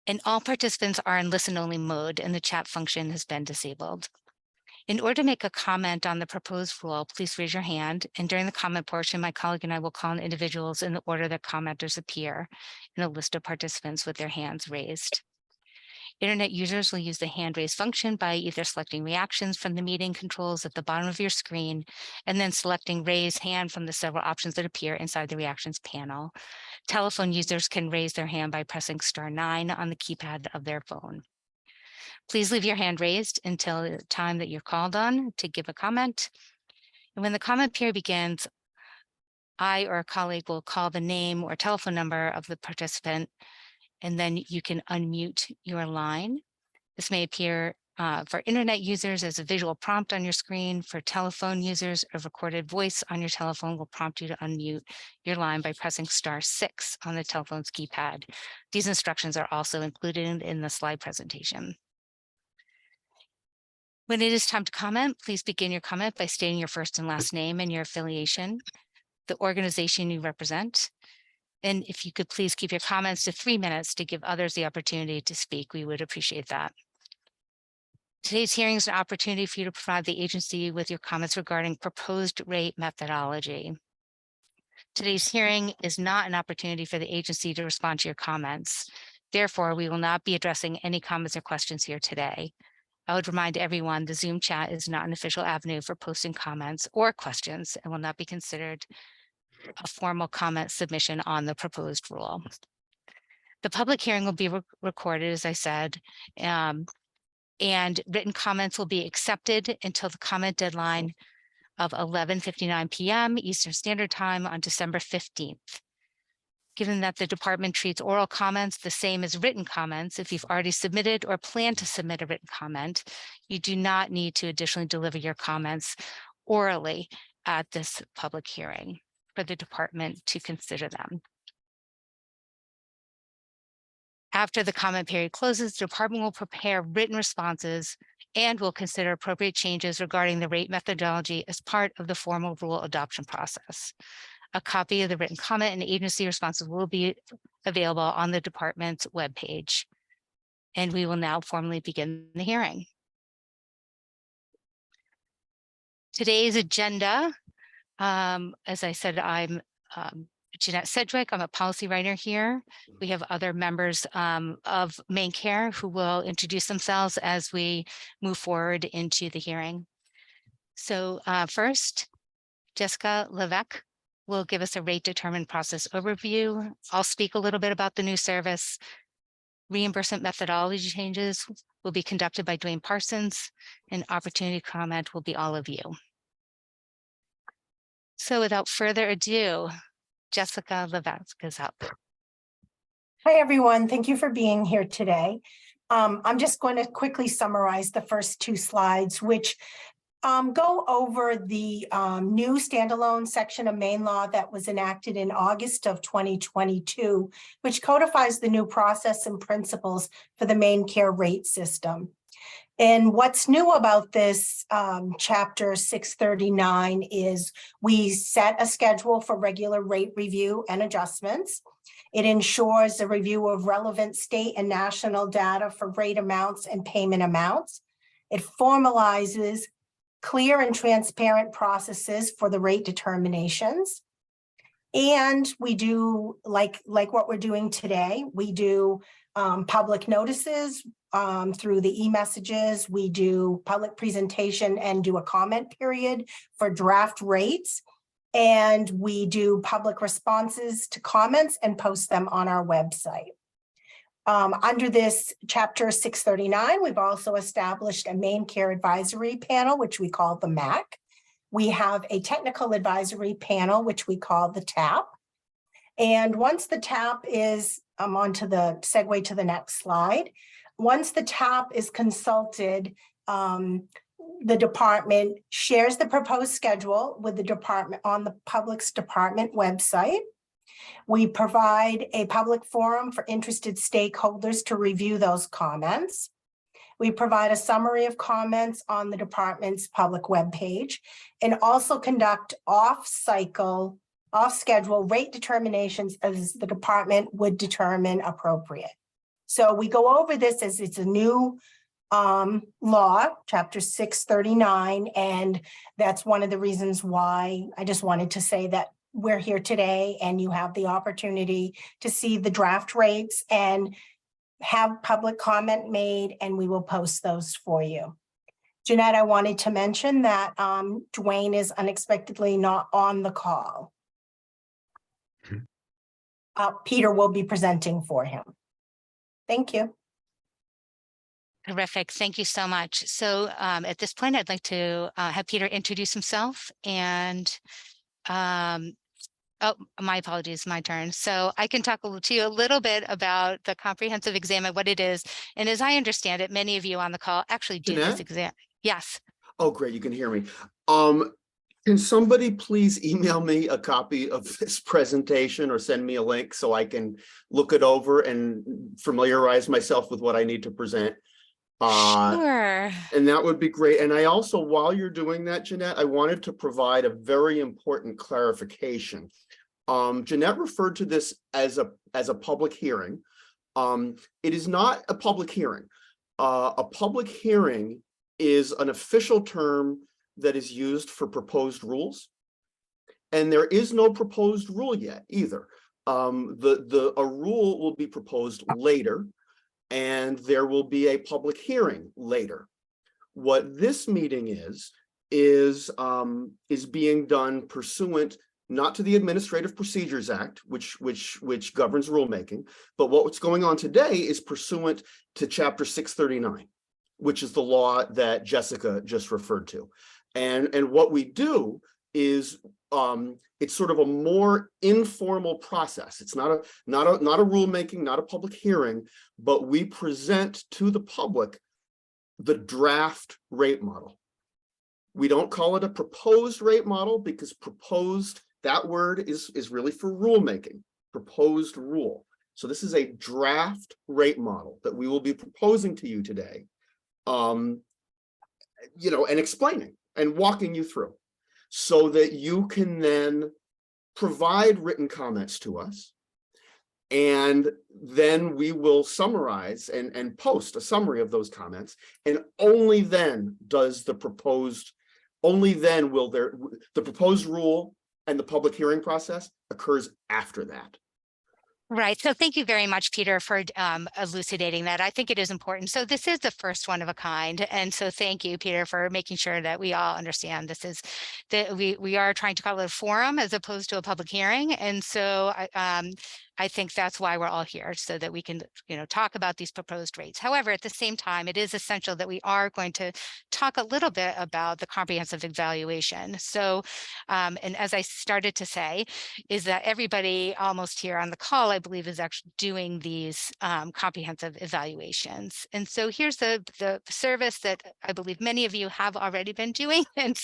And all participants are in listen-only mode, and the chat function has been disabled. In order to make a comment on the proposed rule, please raise your hand, and during the comment portion, my colleague and I will call on individuals in the order that commenters appear in a list of participants with their hands raised. Internet users will use the hand raise function by either selecting reactions from the meeting controls at the bottom of your screen and then selecting raise hand from the several options that appear inside the reactions panel. Telephone users can raise their hand by pressing *9 on the keypad of their phone. Please leave your hand raised until the time that you're called on to give a comment. And when the comment period begins, I or a colleague will call the name or telephone number of the participant, and then you can unmute your line. This may appear for internet users as a visual prompt on your screen. For telephone users, a recorded voice on your telephone will prompt you to unmute your line by pressing *6 on the telephone's keypad. These instructions are also included in the slide presentation. When it is time to comment, please begin your comment by stating your first and last name and your affiliation, the organization you represent. And if you could please keep your comments to 3 minutes to give others the opportunity to speak, we would appreciate that. Today's hearing is an opportunity for you to provide the agency with your comments regarding proposed rate methodology. Today's hearing is not an opportunity for the agency to respond to your comments. Therefore, we will not be addressing any comments or questions here today. I would remind everyone the Zoom chat is not an official avenue for posting comments or questions and will not be considered a formal comment submission on the proposed rule. The public hearing will be recorded, as I said, and written comments will be accepted until the comment deadline of 11:59 p.m. Eastern Standard Time on December 15th. Given that the department treats oral comments the same as written comments, if you've already submitted or plan to submit a written comment, you do not need to additionally deliver your comments orally at this public hearing for the department to consider them. After the comment period closes, the department will prepare written responses and will consider appropriate changes regarding the rate methodology as part of the formal rule adoption process. A copy of the written comment and agency responses will be available on the department's webpage. And we will now formally begin the hearing. Today's agenda, as I said, I'm Jeanette Sedgwick. I'm a policy writer here. We have other members of MaineCare who will introduce themselves as we move forward into the hearing. So first, Jessica Levesque will give us a rate determined process overview. I'll speak a little bit about the new service. Reimbursement methodology changes will be conducted by Dwayne Parsons, and opportunity comment will be all of you. So without further ado, Jessica Levesque is up. Hi, everyone. Thank you for being here today. I'm just going to quickly summarize the first 2 slides, which go over the new standalone section of Maine law that was enacted in August of 2022, which codifies the new process and principles for the MaineCare rate system. And what's new about this chapter 639 is we set a schedule for regular rate review and adjustments. It ensures a review of relevant state and national data for rate amounts and payment amounts. It formalizes clear and transparent processes for the rate determinations. And we do, like what we're doing today, we do public notices through the e-messages. We do public presentation and do a comment period for draft rates. And we do public responses to comments and post them on our website. Under this chapter 639, we've also established a MaineCare advisory panel, which we call the MAC. We have a technical advisory panel, which we call the TAP. And once the TAP is, I'm on to the segue to the next slide. Once the TAP is consulted, the department shares the proposed schedule with the department on the public's department website. We provide a public forum for interested stakeholders to review those comments. We provide a summary of comments on the department's public webpage and also conduct off-schedule rate determinations as the department would determine appropriate. So we go over this as it's a new law, chapter 639, and that's one of the reasons why I just wanted to say that we're here today and you have the opportunity to see the draft rates and have public comment made, and we will post those for you. Jeanette, I wanted to mention that Dwayne is unexpectedly not on the call. Peter will be presenting for him. Thank you. Terrific. Thank you so much. So at this point, I'd like to have Peter introduce himself and oh, my apologies, my turn. So I can talk to you a little bit about the comprehensive exam and what it is. And as I understand it, many of you on the call actually do this Jeanette? exam. Yes. Oh, great. You can hear me. Can somebody please email me a copy of this presentation or send me a link so I can look it over and familiarize myself with what I need to present? Sure. And that would be great. And I also, while you're doing that, Jeanette, I wanted to provide a very important clarification. Jeanette referred to this as a public hearing. It is not a public hearing. A public hearing is an official term that is used for proposed rules. And there is no proposed rule yet either. A rule will be proposed later, and there will be a public hearing later. What this meeting is being done pursuant not to the Administrative Procedures Act, which governs rulemaking, but what's going on today is pursuant to Chapter 639, which is the law that Jessica just referred to. And what we do is it's sort of a more informal process. It's not a rulemaking, not a public hearing, but we present to the public the draft rate model. We don't call it a proposed rate model because proposed, that word is really for rulemaking, proposed rule. So this is a draft rate model that we will be proposing to you today, and explaining and walking you through so that you can then provide written comments to us. And then we will summarize and post a summary of those comments. And only then does the proposed rule and the public hearing process occurs after that. Right. So thank you very much, Peter, for elucidating that. I think it is important. So this is the first one of a kind. And so thank you, Peter, for making sure that we all understand this is that we are trying to call it a forum as opposed to a public hearing. And so I think that's why we're all here, so that we can, talk about these proposed rates. However, at the same time, it is essential that we are going to talk a little bit about the comprehensive evaluation. So, and as I started to say, is that everybody almost here on the call, I believe, is actually doing these comprehensive evaluations. And so here's the service that I believe many of you have already been doing. And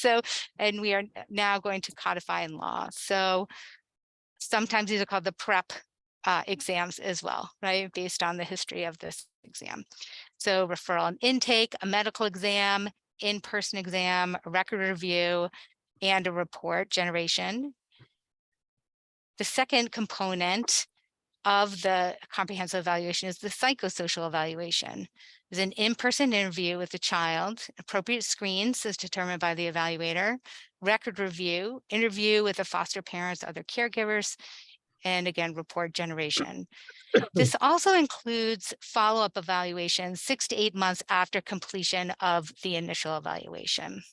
we are now going to codify in law. So sometimes these are called the prep exams as well, right? Based on the history of this exam. So referral and intake, a medical exam, in-person exam, a record review, and a report generation. The second component of the comprehensive evaluation is the psychosocial evaluation. There's an in-person interview with the child, appropriate screens as determined by the evaluator, record review, interview with the foster parents, other caregivers, and again, report generation. This also includes follow-up evaluations 6 to 8 months after completion of the initial evaluation.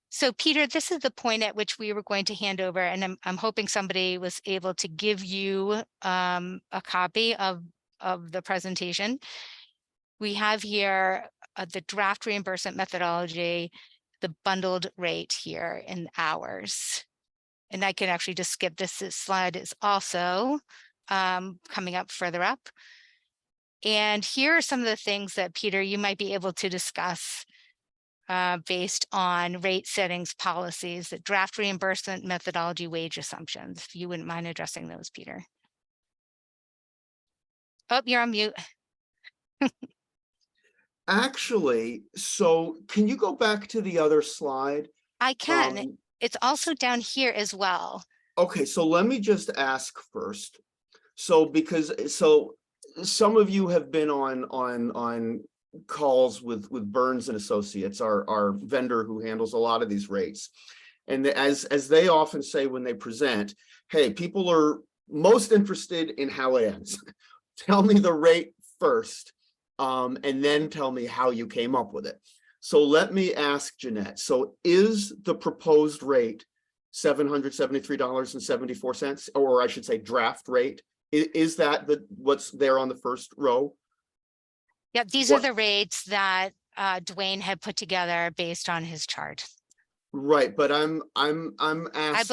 So Peter, this is the point at which we were going to hand over, and I'm hoping somebody was able to give you a copy of the presentation. We have here the draft reimbursement methodology, the bundled rate here in hours. And I can actually just skip this. This slide is also coming up further up. And here are some of the things that, Peter, you might be able to discuss based on rate settings policies, the draft reimbursement methodology, wage assumptions. If you wouldn't mind addressing those, Peter. Oh, you're on mute. Actually, so can you go back to the other slide? I can. It's also down here as well. Okay, so let me just ask first. So some of you have been on calls with Burns and Associates, our vendor who handles a lot of these rates. And as they often say when they present, hey, people are most interested in how it ends. Tell me the rate first, and then tell me how you came up with it. So let me ask Jeanette, so is the proposed rate $773.74, or I should say draft rate? Is that what's there on the first row? Yep, these are the rates that Dwayne had put together based on his chart. Right, but I'm asking. I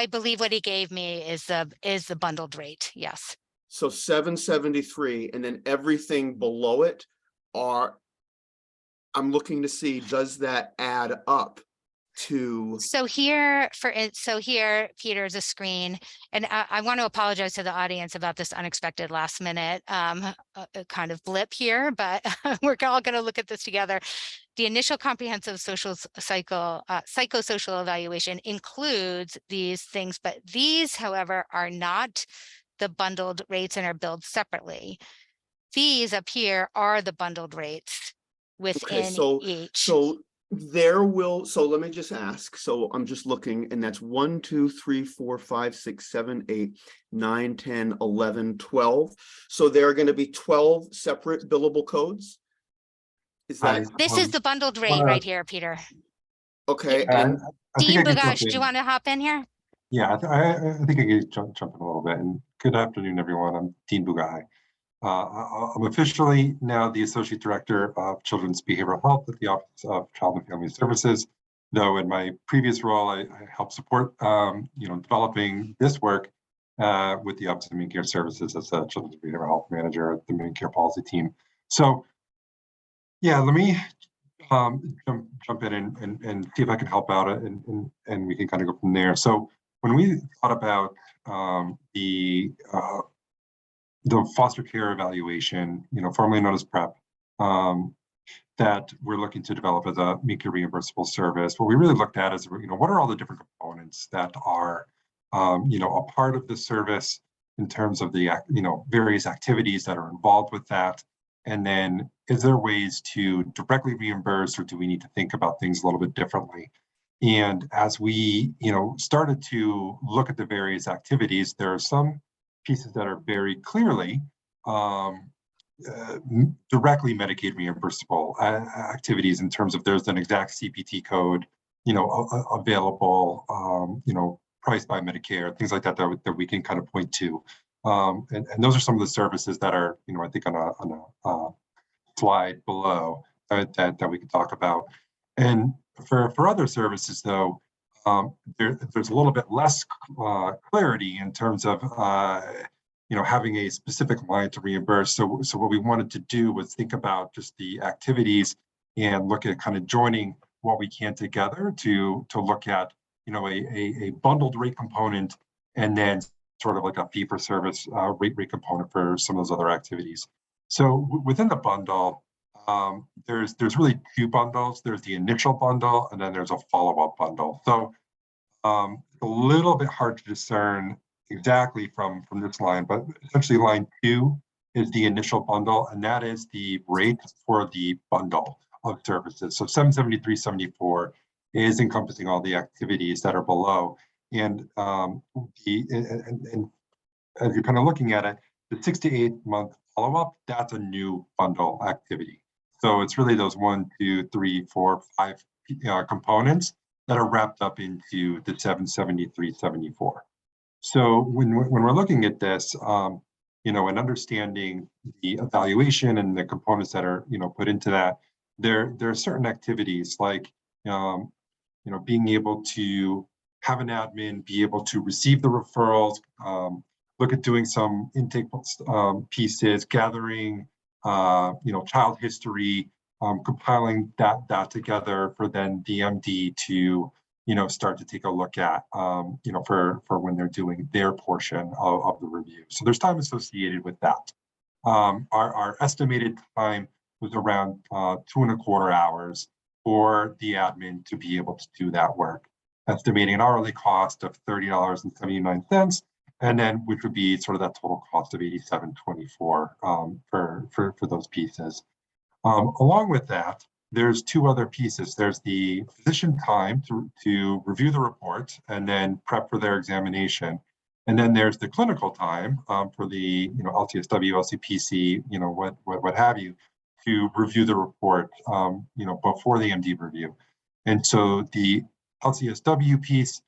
believe what he gave me is the bundled rate. Yes. So 773, and then everything below it I'm looking to see, does that add up to? So here, Peter, is a screen, and I want to apologize to the audience about this unexpected last minute kind of blip here, but we're all going to look at this together. The initial comprehensive psychosocial evaluation includes these things, but these, however, are not the bundled rates and are billed separately. These up here are the bundled rates within each. So let me just ask. So I'm just looking, and that's 1, 2, 3, 4, 5, 6, 7, 8, 9, 10, 11, 12. So there are going to be 12 separate billable codes. Is that? This is the bundled rate right here, Peter. Okay. And Dean Bugash, do you want to hop in here? Yeah, I think I could jump in a little bit. And good afternoon, everyone. I'm Dean Bugai. I'm officially now the Associate Director of Children's Behavioral Health at the Office of Child and Family Services. Though in my previous role, I helped support, developing this work with the Office of Immune Care Services as a Children's Behavioral Health Manager at the Immune Care Policy Team. So, yeah, let me jump in and see if I can help out, and we can kind of go from there. So when we thought about the foster care evaluation, formerly known as PrEP, that we're looking to develop as a meekly reimbursable service, what we really looked at is, what are all the different components that are, a part of the service in terms of the, various activities that are involved with that. And then is there ways to directly reimburse, or do we need to think about things a little bit differently? And as we, started to look at the various activities, there are some pieces that are very clearly directly Medicaid reimbursable activities, in terms of there's an exact CPT code, available, priced by Medicare, things like that, that we can kind of point to. And those are some of the services that are, I think on a slide below that we can talk about. And for other services, though, there's a little bit less clarity in terms of having a specific line to reimburse. So what we wanted to do was think about just the activities and look at kind of joining what we can together to look at a bundled rate component, and then sort of like a fee for service rate component for some of those other activities. So within the bundle, there's really two bundles. There's the initial bundle, and then there's a follow-up bundle. So a little bit hard to discern exactly from this line, but essentially line 2 is the initial bundle, and that is the rate for the bundle of services. So 773.74 is encompassing all the activities that are below. And and as you're kind of looking at it, the 6 to 8 month follow-up, that's a new bundle activity. So it's really those 1, 2, 3, 4, 5 components that are wrapped up into the 773.74. So when we're looking at this, and understanding the evaluation and the components that are put into that, there are certain activities like being able to have an admin be able to receive the referrals, look at doing some intake pieces, gathering child history, compiling that together for then the MD to start to take a look at for when they're doing their portion of the review. So there's time associated with that. Our estimated time was around 2.25 hours for the admin to be able to do that work, estimating an hourly cost of $30.79, And then which would be sort of that total cost of 8724 for those pieces. Along with that, there's two other pieces. There's the physician time to review the report and then prep for their examination. And then there's the clinical time for the LCSW, LCPC, what have you, to review the report before the MD review. And so the LCSW piece,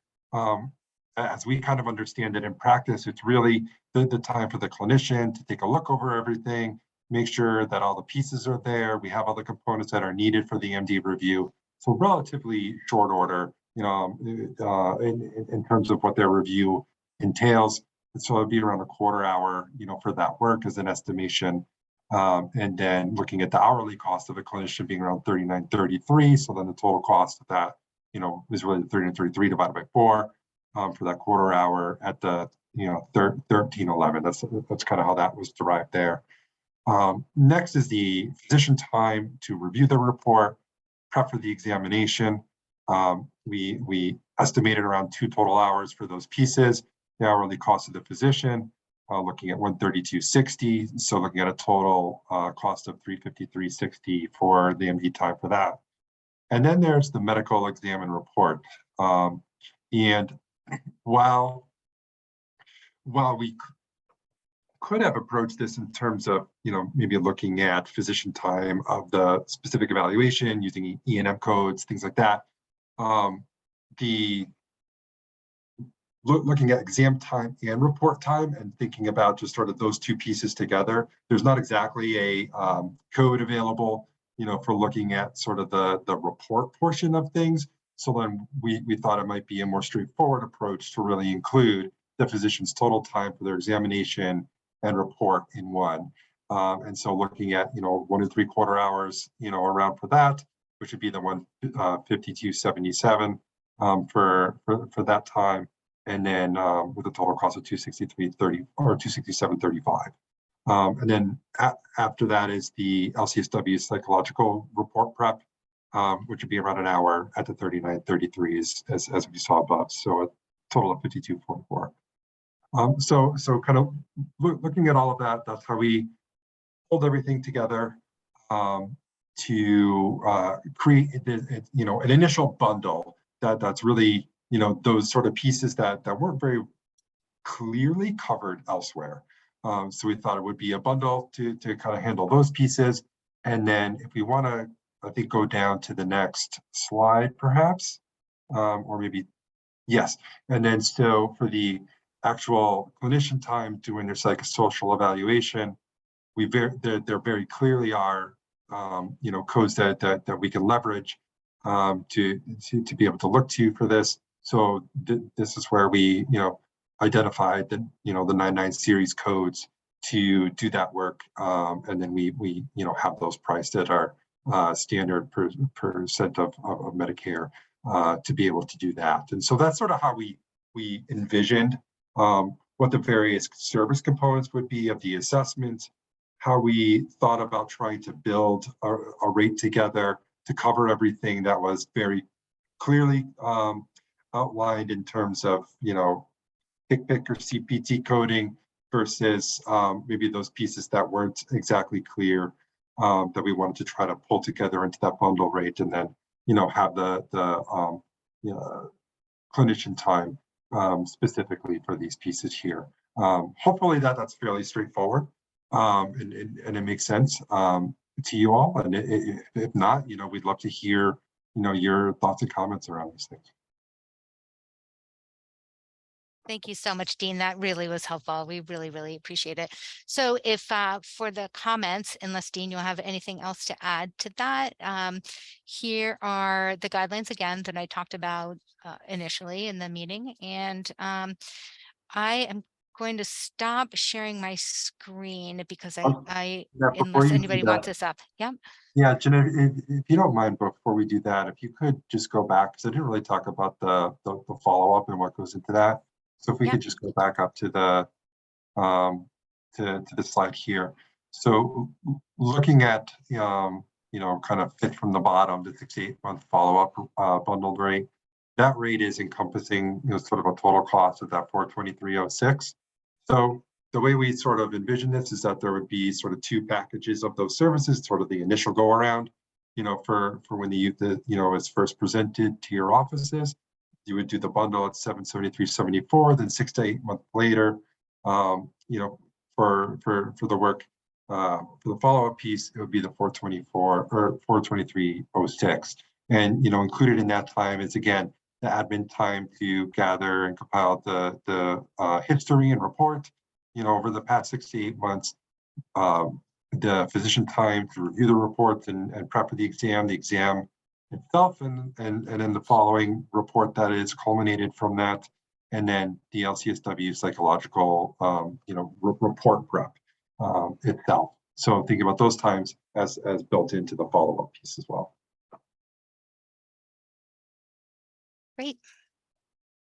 as we kind of understand it in practice, it's really the time for the clinician to take a look over everything, make sure that all the pieces are there. We have all the components that are needed for the MD review. So relatively short order, in terms of what their review entails. And so it'd be around a quarter hour, for that work as an estimation. And then looking at the hourly cost of a clinician being around $39.33. So then the total cost of that, is really $39.33 divided by 4 for that quarter hour at the, $13.11. That's kind of how that was derived there. Next is the physician time to review the report, prep for the examination. We estimated around 2 total hours for those pieces. The hourly cost of the physician, looking at $132.60. So looking at a total cost of $353.60 for the MD time for that. And then there's the medical exam and report. And while we could have approached this in terms of, maybe looking at physician time of the specific evaluation using E&M codes, things like that. Looking at exam time and report time and thinking about just sort of those two pieces together, there's not exactly a code available, for looking at sort of the report portion of things. So then we thought it might be a more straightforward approach to really include the physician's total time for their examination and report in one. And so looking at, 1 3/4 hours, around for that, which would be the 152.77 for that time. And then with a total cost of $263.30 or $267.35. And then after that is the LCSW psychological report prep, which would be around an hour at the $39.33 as we saw above. So a total of $52.44. So kind of looking at all of that, that's how we pulled everything together to create an initial bundle that's really those sort of pieces that weren't very clearly covered elsewhere. So we thought it would be a bundle to kind of handle those pieces. And then if we want to, I think, go down to the next slide, perhaps, or maybe, yes. And then so for the actual clinician time doing their psychosocial evaluation, there very clearly are, codes that we can leverage to be able to look to for this. So this is where we, identified the 99 series codes to do that work, and then we have those priced at our standard percent of Medicare to be able to do that. And so that's sort of how we envisioned what the various service components would be of the assessment, how we thought about trying to build a rate together to cover everything that was very clearly outlined in terms of, HCPC or CPT coding versus maybe those pieces that weren't exactly clear that we wanted to try to pull together into that bundle rate, and then, have the clinician time specifically for these pieces here. Hopefully that's fairly straightforward and it makes sense to you all. And if not, we'd love to hear, your thoughts and comments around these things. Thank you so much, Dean. That really was helpful. We really, really appreciate it. So if for the comments, unless Dean, you'll have anything else to add to that, here are the guidelines again that I talked about initially in the meeting. And I am going to stop sharing my screen because unless anybody wants this up. Yeah. Yeah, Jenna, if you don't mind, before we do that, if you could just go back, because I didn't really talk about the follow-up and what goes into that. So if we could just go back up to the to the slide here. So looking at kind of fit from the bottom, the 68-month follow-up bundled rate. that rate is encompassing, sort of a total cost of that 423.06. So the way we sort of envision this is that there would be sort of two packages of those services, sort of the initial go around, for when the youth, is first presented to your offices. You would do the bundle at $773.74, then 6 to 8 months later, for the work, for the follow-up piece, it would be the 424 or 423.06. And, included in that time is, again, the admin time to gather and compile the history and report, over the past 6 to 8 months, the physician time to review the reports and prep for the exam itself, and then the following report that is culminated from that, and then the LCSW psychological, report prep itself. So think about those times as built into the follow-up piece as well. Great.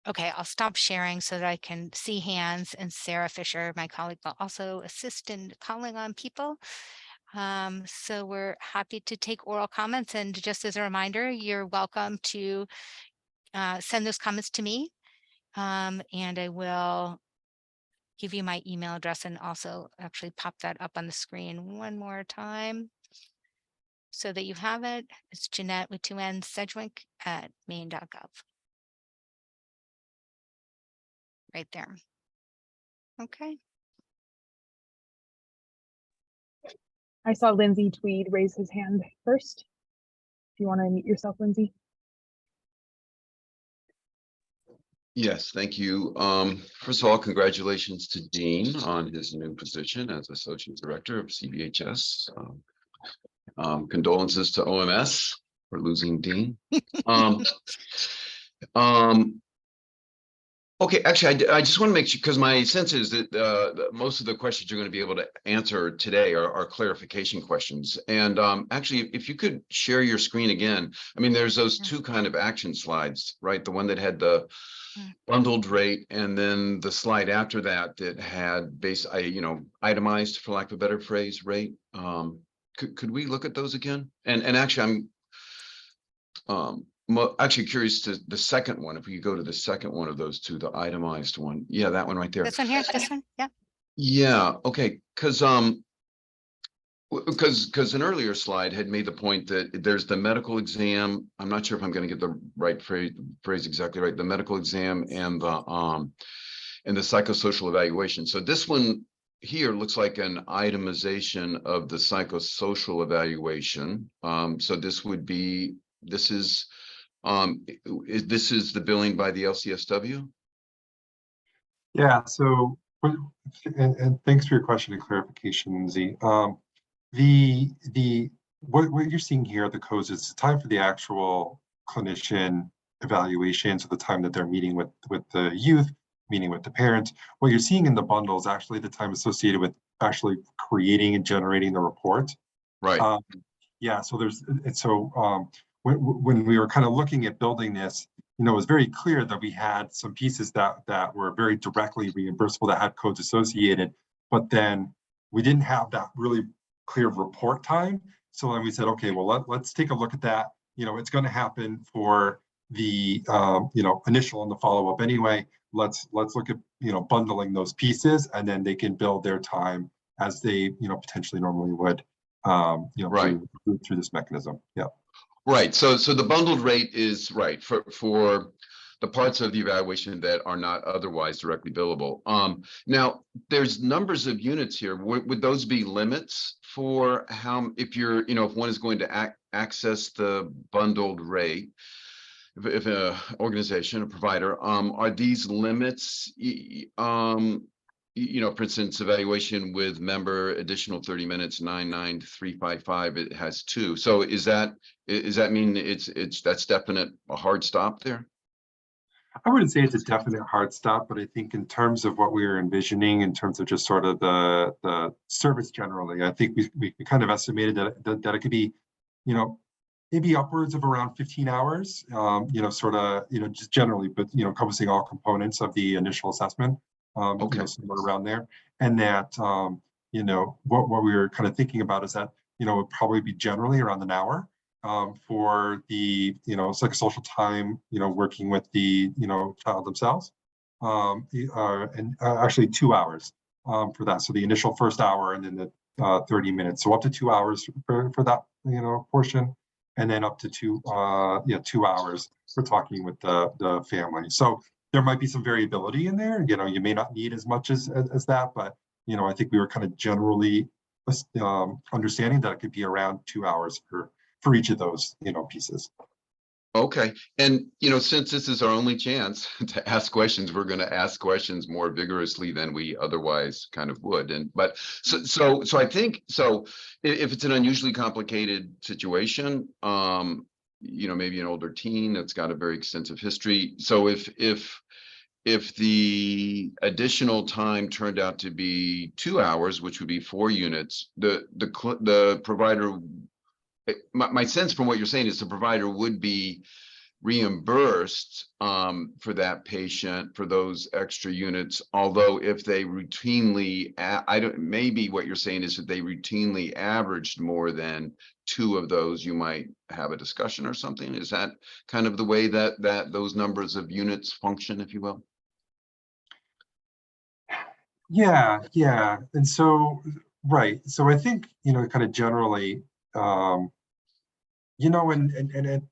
Okay, I'll stop sharing so that I can see hands, and Sarah Fisher, my colleague, will also assist in calling on people. So we're happy to take oral comments, and just as a reminder, you're welcome to send those comments to me, and I will give you my email address and also actually pop that up on the screen one more time so that you have it. It's Jeanette with 2 N's Sedgwick at maine.gov. Right there. Okay. I saw Lindsay Tweed raise his hand first. If you want to unmute yourself, Lindsay. Yes, thank you. First of all, congratulations to Dean on his new position as Associate Director of CBHS. Condolences to OMS for losing Dean. Okay, actually, I just want to make sure, because my sense is that most of the questions you're going to be able to answer today are clarification questions. And actually, if you could share your screen again, I mean, there's those two kind of action slides, right? The one that had the bundled rate, and then the slide after that that had itemized, for lack of a better phrase, rate. Could we look at those again? And actually, I'm actually curious to the second one, if we could go to the second one of those two, the itemized one. Yeah, that one right there. This one here, this one, yeah. Yeah, okay, because an earlier slide had made the point that there's the medical exam. I'm not sure if I'm going to get the right phrase exactly right. The medical exam and the psychosocial evaluation. So this one here looks like an itemization of the psychosocial evaluation. So this is the billing by the LCSW? Yeah, so, and thanks for your question and clarification, Lindsay. What you're seeing here, the codes, is the time for the actual clinician evaluation, so the time that they're meeting with the youth, meeting with the parents. What you're seeing in the bundle is actually the time associated with actually creating and generating the report. Right. Yeah, so when we were kind of looking at building this, it was very clear that we had some pieces that were very directly reimbursable that had codes associated, but then we didn't have that really clear report time. So then we said, okay, well, let's take a look at that. It's going to happen for the initial and the follow-up anyway. Let's look at bundling those pieces, and then they can build their time as they potentially normally would right through this mechanism. Yeah. Right. So the bundled rate is right for the parts of the evaluation that are not otherwise directly billable. Now there's numbers of units here. Would those be limits for how, if one is going to access the bundled rate, if an organization, a provider, are these limits, for instance, evaluation with member, additional 30 minutes, 99355, it has 2. So does that mean that's definite a hard stop there? I wouldn't say it's a definite hard stop, but I think in terms of what we were envisioning, in terms of just sort of the service generally, I think we kind of estimated that it could be, maybe upwards of around 15 hours, just generally, but, encompassing all components of the initial assessment, okay. Somewhere around there. And that, what we were kind of thinking about is that, it would probably be generally around an hour. for the, psychosocial time, working with the, child themselves. Actually 2 hours for that. So the initial first hour and then the 30 minutes. So up to 2 hours for that, portion. And then up to 2 hours for talking with the family. So there might be some variability in there. You may not need as much as that, but I think we were kind of generally understanding that it could be around 2 hours for each of those, pieces. Okay, and since this is our only chance to ask questions, we're going to ask questions more vigorously than we otherwise kind of would. So I think so. If it's an unusually complicated situation, maybe an older teen that's got a very extensive history. So if the additional time turned out to be 2 hours, which would be 4 units, the provider. My sense from what you're saying is the provider would be reimbursed for that patient for those extra units. Although if they routinely, maybe what you're saying is that they routinely averaged more than 2 of those, you might have a discussion or something. Is that kind of the way that those numbers of units function, if you will? Yeah. And so, right. So I think, kind of generally, and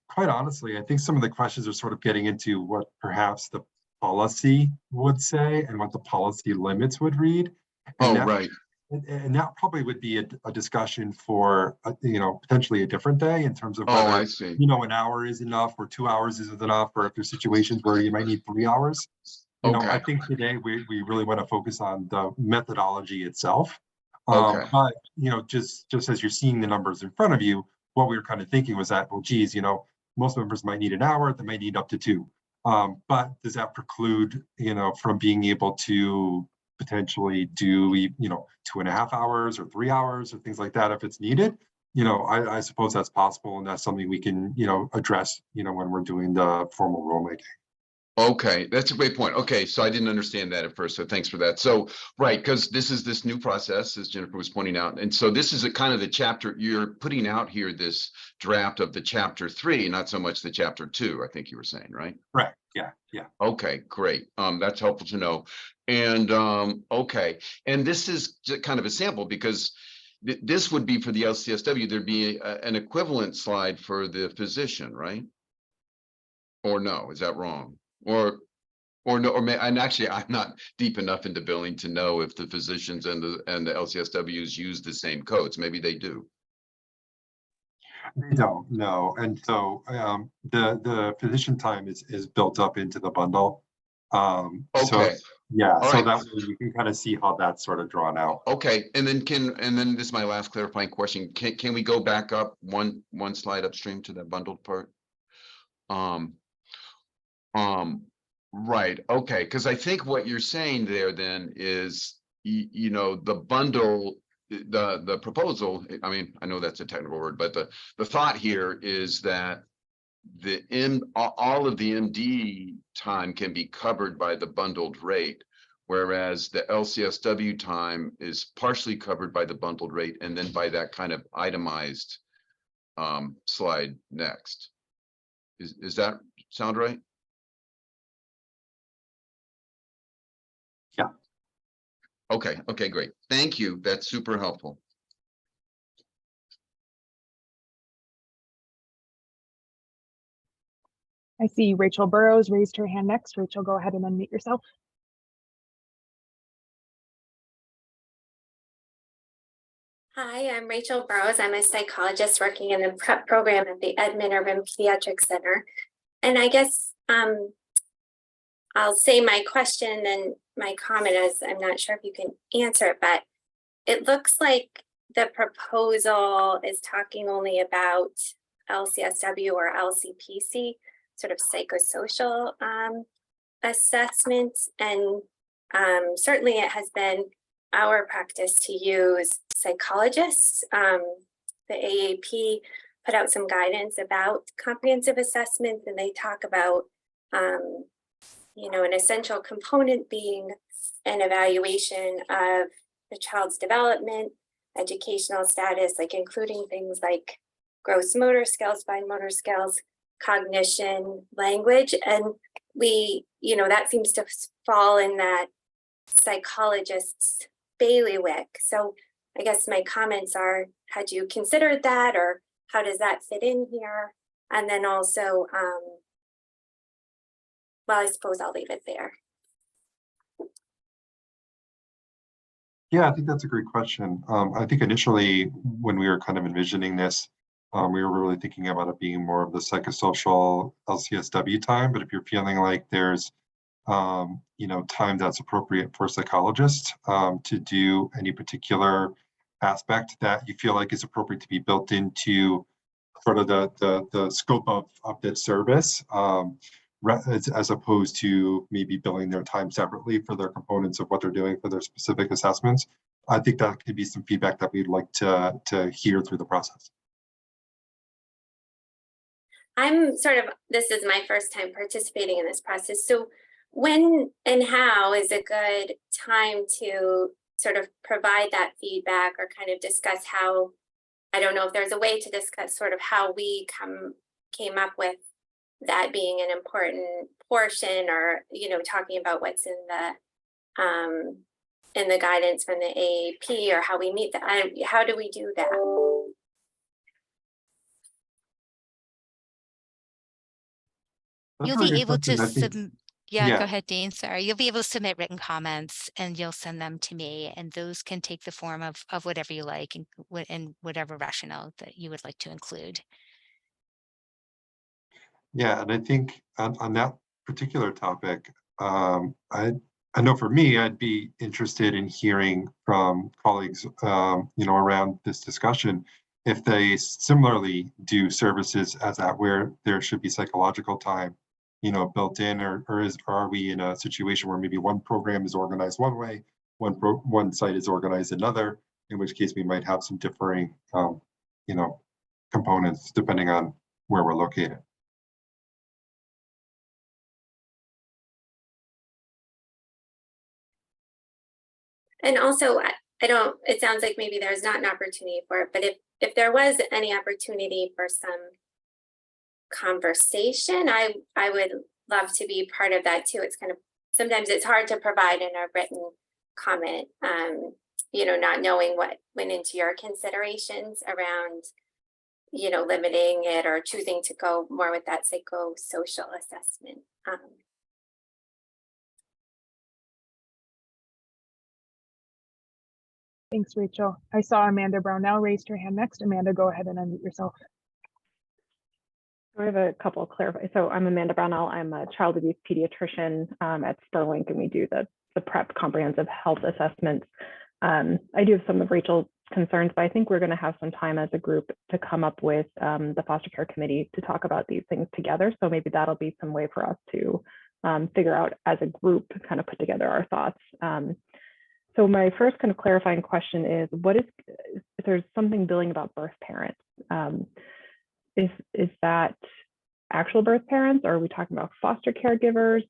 quite honestly, I think some of the questions are sort of getting into what perhaps the policy would say and what the policy limits would read. And Right. And that probably would be a discussion for, potentially a different day in terms of whether, I see. an hour is enough or 2 hours isn't enough, or if there's situations where you might need 3 hours. Okay. I think today we really want to focus on the methodology itself. Okay. But, just as you're seeing the numbers in front of you, what we were kind of thinking was that, well, geez, most members might need an hour, they might need up to 2. But does that preclude, from being able to potentially do, 2.5 hours or 3 hours or things like that if it's needed? I suppose that's possible, and that's something we can, address, when we're doing the formal rulemaking. Okay, that's a great point. Okay, so I didn't understand that at first, so thanks for that. So, right, because this is this new process, as Jennifer was pointing out, and so this is a kind of the chapter you're putting out here, this draft of the chapter 3, not so much the chapter 2, I think you were saying, right? Right. Yeah. Okay, great. That's helpful to know. And okay, and this is kind of a sample because this would be for the LCSW. There'd be an equivalent slide for the physician, right? Or no, is that wrong? Or no, and actually, I'm not deep enough into billing to know if the physicians and the LCSWs use the same codes. Maybe they do. They don't, no. And so the physician time is built up into the bundle. So Okay. yeah, All so right. that way you can kind of see how that's sort of drawn out. Okay, and then this is my last clarifying question. Can we go back up one slide upstream to that bundled part? Right. Okay, because I think what you're saying there then is, the bundle, the proposal. I mean, I know that's a technical word, but the thought here is that all of the MD time can be covered by the bundled rate, whereas the LCSW time is partially covered by the bundled rate and then by that kind of itemized slide next. Is that sound right? Yeah. Okay, great. Thank you. That's super helpful. I see Rachel Burrows raised her hand next. Rachel, go ahead and unmute yourself. Hi, I'm Rachel Burrows. I'm a psychologist working in the prep program at the Ed Minervin Pediatric Center. And I guess I'll say my question and my comment is, I'm not sure if you can answer it, but it looks like the proposal is talking only about LCSW or LCPC, sort of psychosocial assessments. And certainly it has been our practice to use psychologists. The AAP put out some guidance about comprehensive assessments, and they talk about, an essential component being an evaluation of the child's development, educational status, like including things like gross motor skills, fine motor skills, cognition, language, and we, that seems to fall in that psychologist's bailiwick. So I guess my comments are, had you considered that, or how does that fit in here? And then also, well, I suppose I'll leave it there. Yeah, I think that's a great question. I think initially when we were kind of envisioning this, we were really thinking about it being more of the psychosocial LCSW time. But if you're feeling like there's, time that's appropriate for a psychologist to do any particular aspect that you feel like is appropriate to be built into sort of the scope of that service, as opposed to maybe billing their time separately for their components of what they're doing for their specific assessments. I think that could be some feedback that we'd like to hear through the process. This is my first time participating in this process. So when and how is a good time to sort of provide that feedback or kind of discuss how, I don't know if there's a way to discuss sort of how we came up with that being an important portion, or, talking about what's in the guidance from the AAP, or how we meet that. How do we do that? That's You'll a really be good able to question. I think- yeah, go yeah. ahead, Dean. Sorry. You'll be able to submit written comments and you'll send them to me, and those can take the form of whatever you like and whatever rationale that you would like to include. Yeah, and I think on that particular topic, I know for me, I'd be interested in hearing from colleagues, around this discussion, if they similarly do services as that, where there should be psychological time, built in, or are we in a situation where maybe one program is organized one way, one site is organized another, in which case we might have some differing, components depending on where we're located. And also, it sounds like maybe there's not an opportunity for it, but if there was any opportunity for some conversation, I would love to be part of that too. It's kind of, sometimes it's hard to provide in a written comment, not knowing what went into your considerations around, limiting it or choosing to go more with that psychosocial assessment. Thanks, Rachel. I saw Amanda Brownell raised her hand next. Amanda, go ahead and unmute yourself. I have a couple of clarify. So I'm Amanda Brownell. I'm a child abuse pediatrician at Sterling, and we do the PrEP comprehensive health assessments. I do have some of Rachel's concerns, but I think we're going to have some time as a group to come up with the foster care committee to talk about these things together. So maybe that'll be some way for us to figure out as a group, kind of put together our thoughts. So my first kind of clarifying question is, if there's something billing about birth parents, is that actual birth parents, or are we talking about foster caregivers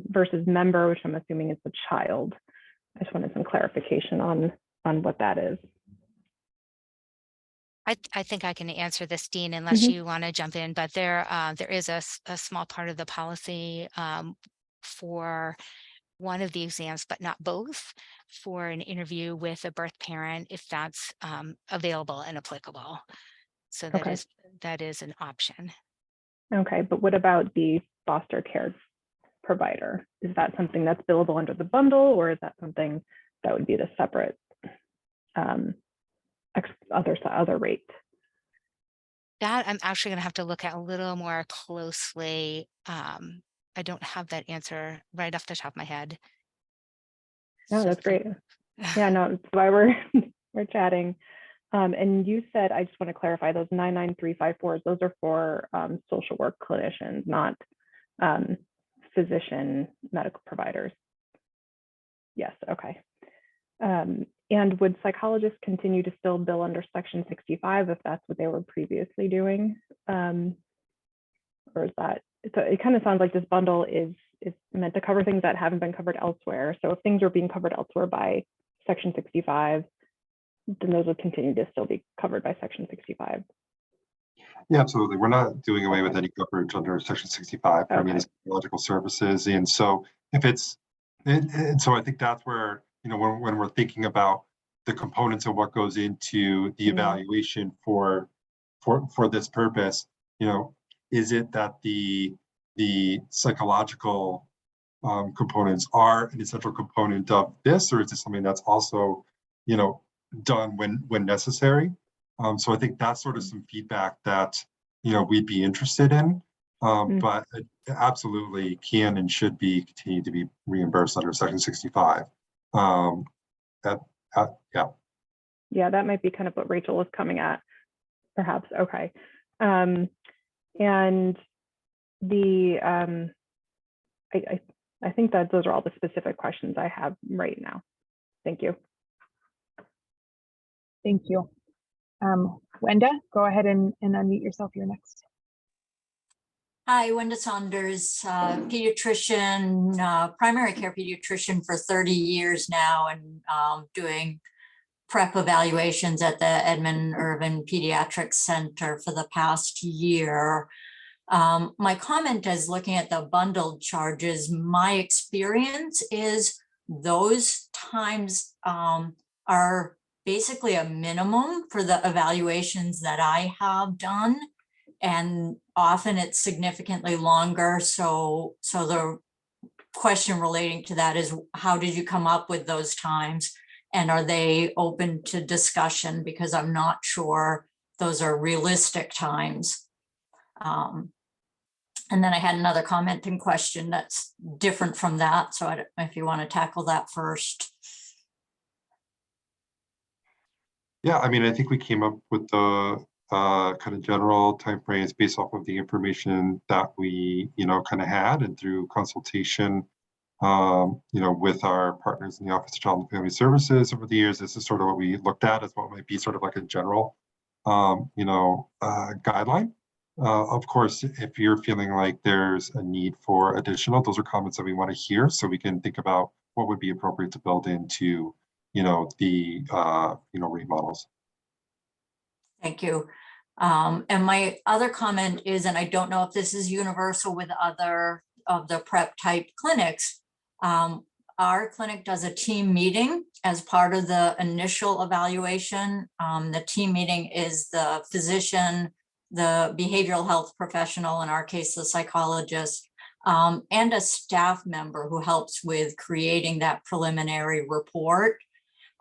versus member, which I'm assuming is the child? I just wanted some clarification on what that is. I think I can answer this, Dean, unless you want to jump in, but there is a small part of the policy for one of the exams, but not both, for an interview with a birth parent, if that's available and applicable. So that is an option. Okay, but what about the foster care provider? Is that something that's billable under the bundle, or is that something that would be the separate other rate? That I'm actually going to have to look at a little more closely. I don't have that answer right off the top of my head. No, So that's great. Yeah, no, that's why we're chatting. And you said, I just want to clarify, those 99354s, those are for social work clinicians, not physician medical providers. Yes, okay. And would psychologists continue to still bill under Section 65 if that's what they were previously doing? Or is that, so it kind of sounds like this bundle is meant to cover things that haven't been covered elsewhere. So if things are being covered elsewhere by Section 65, then those would continue to still be covered by Section 65. Yeah, absolutely. We're not doing away with any coverage under Section 65 for Okay. municipal services. And so if it's, and so I think that's where, when we're thinking about the components of what goes into the Mhm. evaluation for this purpose, is it that the psychological components are an essential component of this, or is it something that's also, done when necessary? So I think that's sort of some feedback that, we'd be interested in. But it absolutely can and should be continue to be reimbursed under Section 65. Yeah. Yeah, that might be kind of what Rachel was coming at, perhaps. Okay. And the I think that those are all the specific questions I have right now. Thank you. Thank you. Wenda, go ahead and unmute yourself. You're next. Hi, Wenda Saunders, pediatrician, primary care pediatrician for 30 years now, and doing PrEP evaluations at the Edmund Irvin Pediatric Center for the past year. My comment is looking at the bundled charges. My experience is those times are basically a minimum for the evaluations that I have done. And often it's significantly longer. So the question relating to that is, how did you come up with those times? And are they open to discussion? Because I'm not sure those are realistic times. And then I had another comment and question that's different from that. So I don't know if you want to tackle that first. Yeah, I mean, I think we came up with the kind of general timeframes based off of the information that we, kind of had, and through consultation, with our partners in the Office of Child and Family Services over the years. This is sort of what we looked at as what might be sort of like a general, guideline. Of course, if you're feeling like there's a need for additional, those are comments that we want to hear, so we can think about what would be appropriate to build into, the rate models. Thank you. And my other comment is, and I don't know if this is universal with other of the PrEP type clinics, our clinic does a team meeting as part of the initial evaluation. The team meeting is the physician, the behavioral health professional, in our case, the psychologist, and a staff member who helps with creating that preliminary report.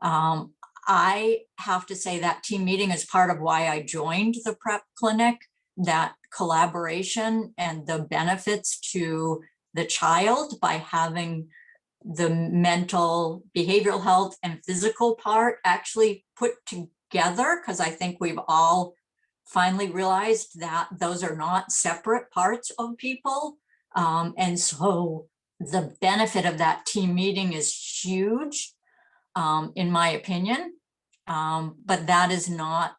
I have to say that team meeting is part of why I joined the PrEP clinic, that collaboration and the benefits to the child by having the mental, behavioral health and physical part actually put together, because I think we've all finally realized that those are not separate parts of people. And so the benefit of that team meeting is huge, in my opinion. But that is not,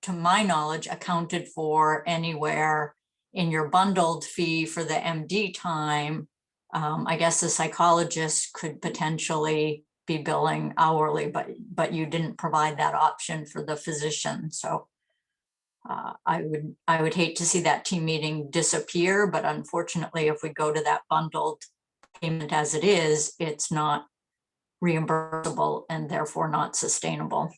to my knowledge, accounted for anywhere in your bundled fee for the MD time. I guess the psychologist could potentially be billing hourly, but you didn't provide that option for the physician. So I would hate to see that team meeting disappear, but unfortunately, if we go to that bundled payment as it is, it's not reimbursable and therefore not sustainable.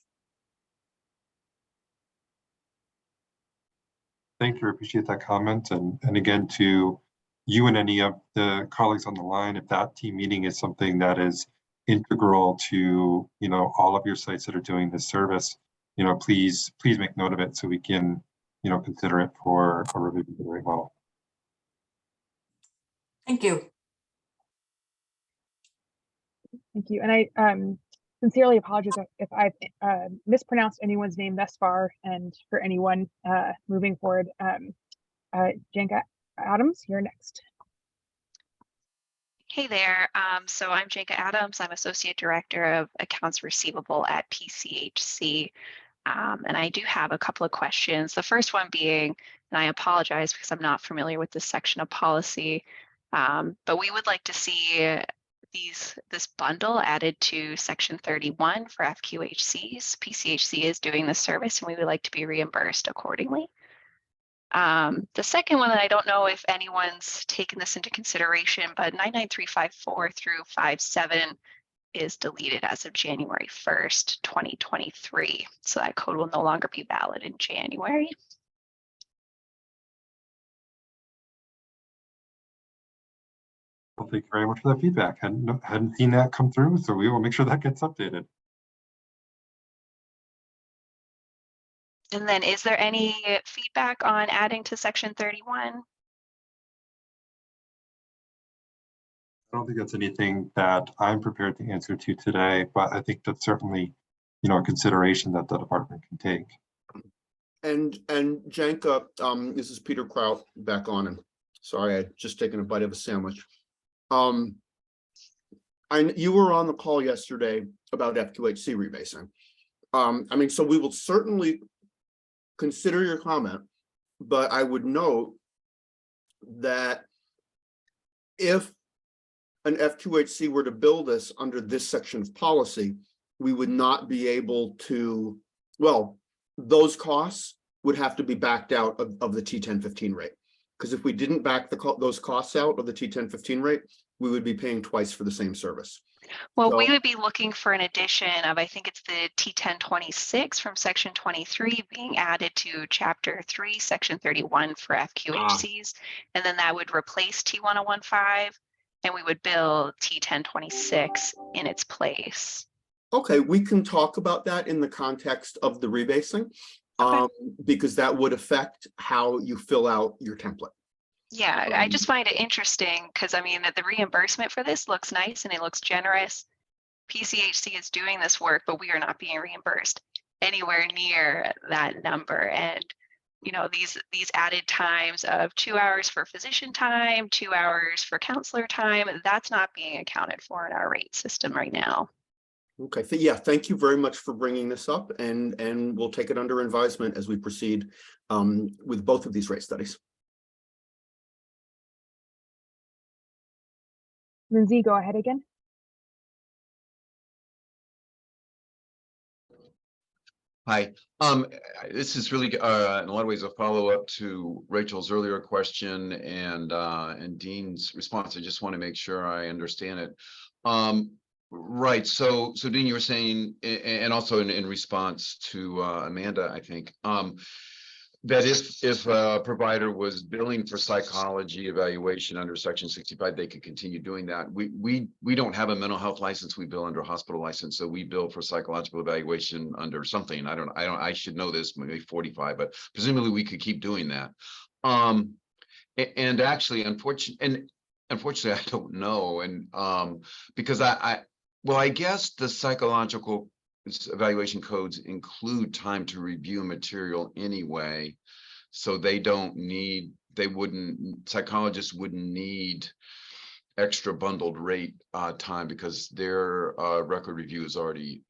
Thank you. I appreciate that comment. And again, to you and any of the colleagues on the line, if that team meeting is something that is integral to, all of your sites that are doing this service, please make note of it so we can, consider it for a review of the rate model. Thank you. Thank you. And I sincerely apologize if I've mispronounced anyone's name thus far, and for anyone moving forward. Jenka Adams, you're next. Hey there. So I'm Jenka Adams. I'm Associate Director of Accounts Receivable at PCHC. And I do have a couple of questions. The first one being, and I apologize because I'm not familiar with this section of policy, but we would like to see this bundle added to Section 31 for FQHCs. PCHC is doing this service and we would like to be reimbursed accordingly. The second one that I don't know if anyone's taken this into consideration, but 99354 through 57 is deleted as of January 1st, 2023. So that code will no longer be valid in January. Well, thank you very much for that feedback. Hadn't seen that come through, so we will make sure that gets updated. And then is there any feedback on adding to section 31? I don't think that's anything that I'm prepared to answer to today, but I think that's certainly, a consideration that the department can take. And Janka, this is Peter Kraut back on, and sorry, I had just taken a bite of a sandwich. You were on the call yesterday about FQHC rebasing. I mean, so we will certainly consider your comment, but I would note that if an FQHC were to bill this under this section of policy, we would not be able to, well, those costs would have to be backed out of the T1015 rate. Because if we didn't back those costs out of the T1015 rate, we would be paying twice for the same service. Well, we So- would be looking for an addition of, I think it's the T1026 from section 23 being added to chapter 3, section 31 for FQHCs. And then that would replace T1015 and we would bill T1026 in its place. Okay, we can talk about that in the context of the rebasing, because that would affect how you fill out your template. Yeah, I just find it interesting because I mean, the reimbursement for this looks nice and it looks generous. PCHC is doing this work, but we are not being reimbursed anywhere near that number. And these added times of 2 hours for physician time, 2 hours for counselor time, that's not being accounted for in our rate system right now. Okay, yeah, thank you very much for bringing this up, and we'll take it under advisement as we proceed with both of these rate studies. Lindsay, go ahead again. Hi, this is really in a lot of ways a follow-up to Rachel's earlier question and Dean's response. I just want to make sure I understand it. Right, so Dean, you were saying, and also in response to Amanda, I think, that if a provider was billing for psychology evaluation under section 65, they could continue doing that. We don't have a mental health license. We bill under a hospital license. So we bill for psychological evaluation under something. I should know this, maybe 45, but presumably we could keep doing that. And actually, unfortunately, I don't know. And because I guess the psychological evaluation codes include time to review material anyway, so psychologists wouldn't need extra bundled rate time because their record review is already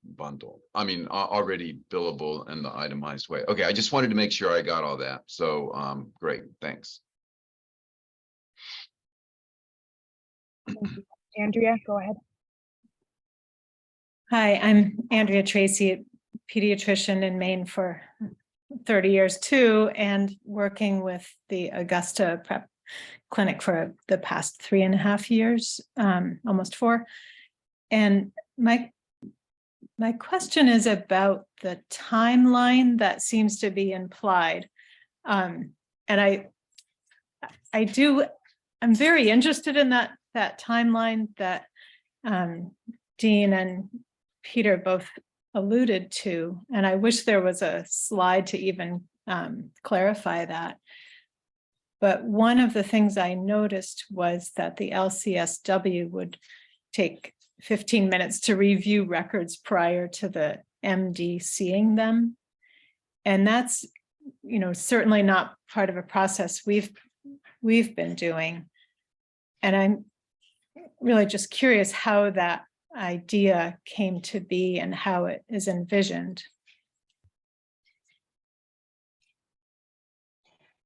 bundled. I mean, already billable in the itemized way. Okay, I just wanted to make sure I got all that. So great, thanks. Thank you. Andrea, go ahead. Hi, I'm Andrea Tracy, a pediatrician in Maine for 30 years too, and working with the Augusta Prep Clinic for the past 3.5 years, almost 4. And my question is about the timeline that seems to be implied. And I'm very interested in that timeline that Dean and Peter both alluded to, and I wish there was a slide to even clarify that. But one of the things I noticed was that the LCSW would take 15 minutes to review records prior to the MD seeing them. And that's, certainly not part of a process we've been doing. And I'm really just curious how that idea came to be and how it is envisioned.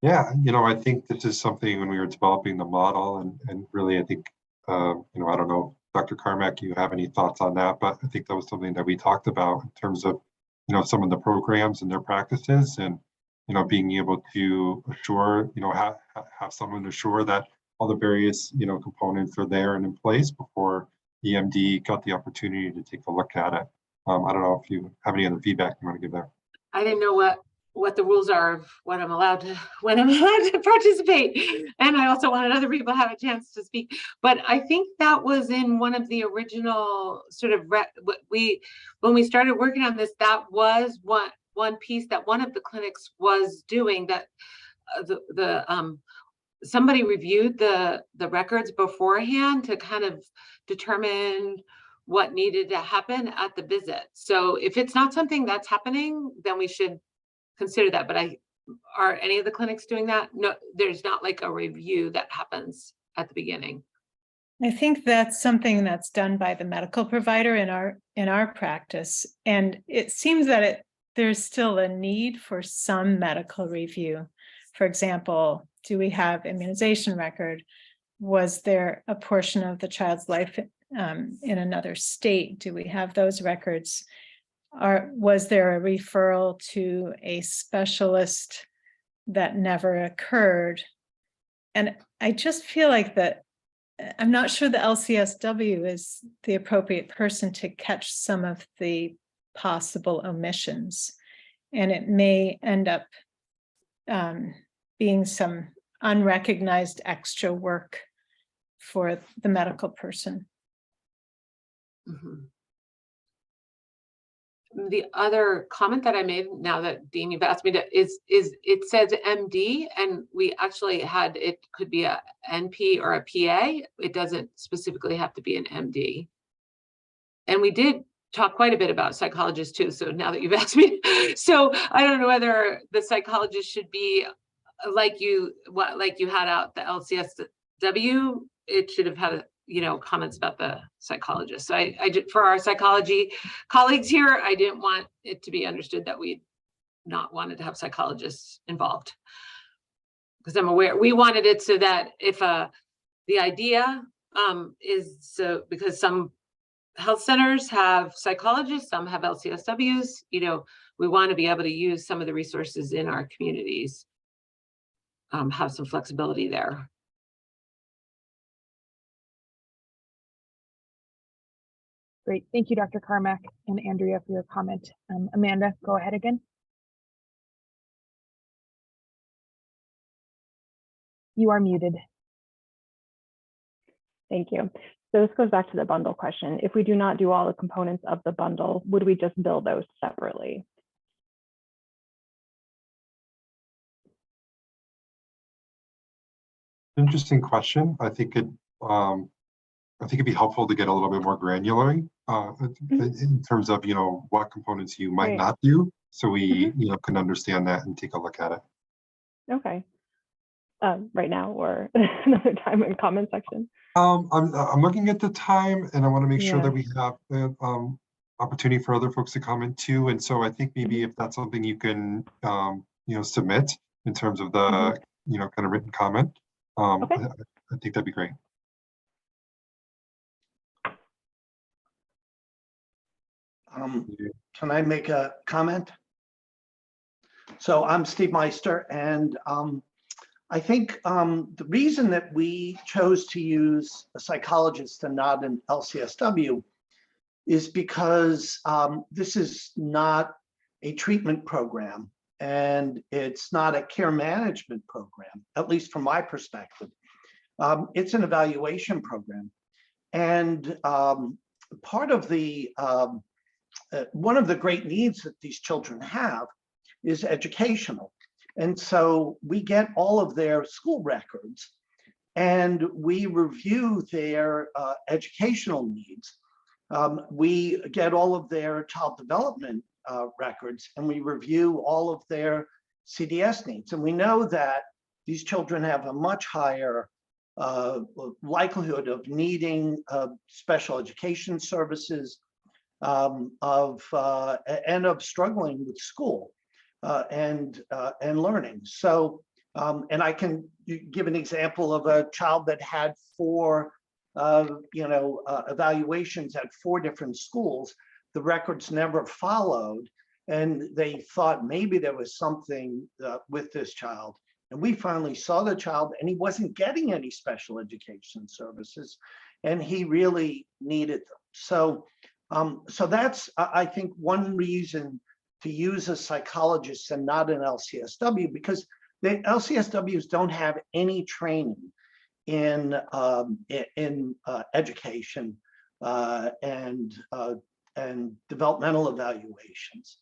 Yeah, I think this is something when we were developing the model and really, I think, I don't know, Dr. Carmack, you have any thoughts on that, but I think that was something that we talked about in terms of, some of the programs and their practices. And, being able to assure, have someone assure that all the various, components are there and in place before the MD got the opportunity to take a look at it. I don't know if you have any other feedback you want to give there. I didn't know what the rules are of what I'm allowed to, when I'm allowed to participate. And I also wanted other people to have a chance to speak. But I think that was in one of the original sort of, when we started working on this, that was one piece that one of the clinics was doing, that somebody reviewed the records beforehand to kind of determine what needed to happen at the visit. So if it's not something that's happening, then we should consider that. But are any of the clinics doing that? No, there's not like a review that happens at the beginning. I think that's something that's done by the medical provider in our practice. And it seems that there's still a need for some medical review. For example, do we have immunization record? Was there a portion of the child's life in another state? Do we have those records? Was there a referral to a specialist that never occurred? And I just feel like that I'm not sure the LCSW is the appropriate person to catch some of the possible omissions. And it may end up being some unrecognized extra work for the medical person. Mm-hmm. The other comment that I made, now that Dean, you've asked me to, is it says MD, and we actually had, it could be a NP or a PA. It doesn't specifically have to be an MD. And we did talk quite a bit about psychologists too. So now that you've asked me, so I don't know whether the psychologist should be like you had out the LCSW. It should have had comments about the psychologist. So I did, for our psychology colleagues here, I didn't want it to be understood that we not wanted to have psychologists involved, because I'm aware we wanted it so that if the idea is so, because some health centers have psychologists, some have LCSWs, we want to be able to use some of the resources in our communities, have some flexibility there. Great. Thank you, Dr. Carmack and Andrea, for your comment. Amanda, go ahead again. You are muted. Thank you. So this goes back to the bundle question. If we do not do all the components of the bundle, would we just bill those separately? Interesting question. I think it'd be helpful to get a little bit more granular in terms of, what components you might not do, so we, can understand that and take a look at it. Okay. Right now or another time in comment section? I'm looking at the time, and I want to make sure that we have the opportunity for other folks to comment too. And so I think maybe if that's something you can, submit in terms of the, kind of written comment, okay. I think that'd be great. Can I make a comment? So I'm Steve Meister, and I think the reason that we chose to use a psychologist and not an LCSW is because this is not a treatment program, and it's not a care management program, at least from my perspective. It's an evaluation program. And part of the one of the great needs that these children have is educational. And so we get all of their school records and we review their educational needs. We get all of their child development records, and we review all of their CDS needs. And we know that these children have a much higher likelihood of needing special education services, and of struggling with school and learning. So, and I can give an example of a child that had 4, evaluations at 4 different schools. The records never followed, And they thought maybe there was something with this child. And we finally saw the child, and he wasn't getting any special education services, and he really needed them. So, so that's, I think, one reason to use a psychologist and not an LCSW, because the LCSWs don't have any training in education and developmental evaluations.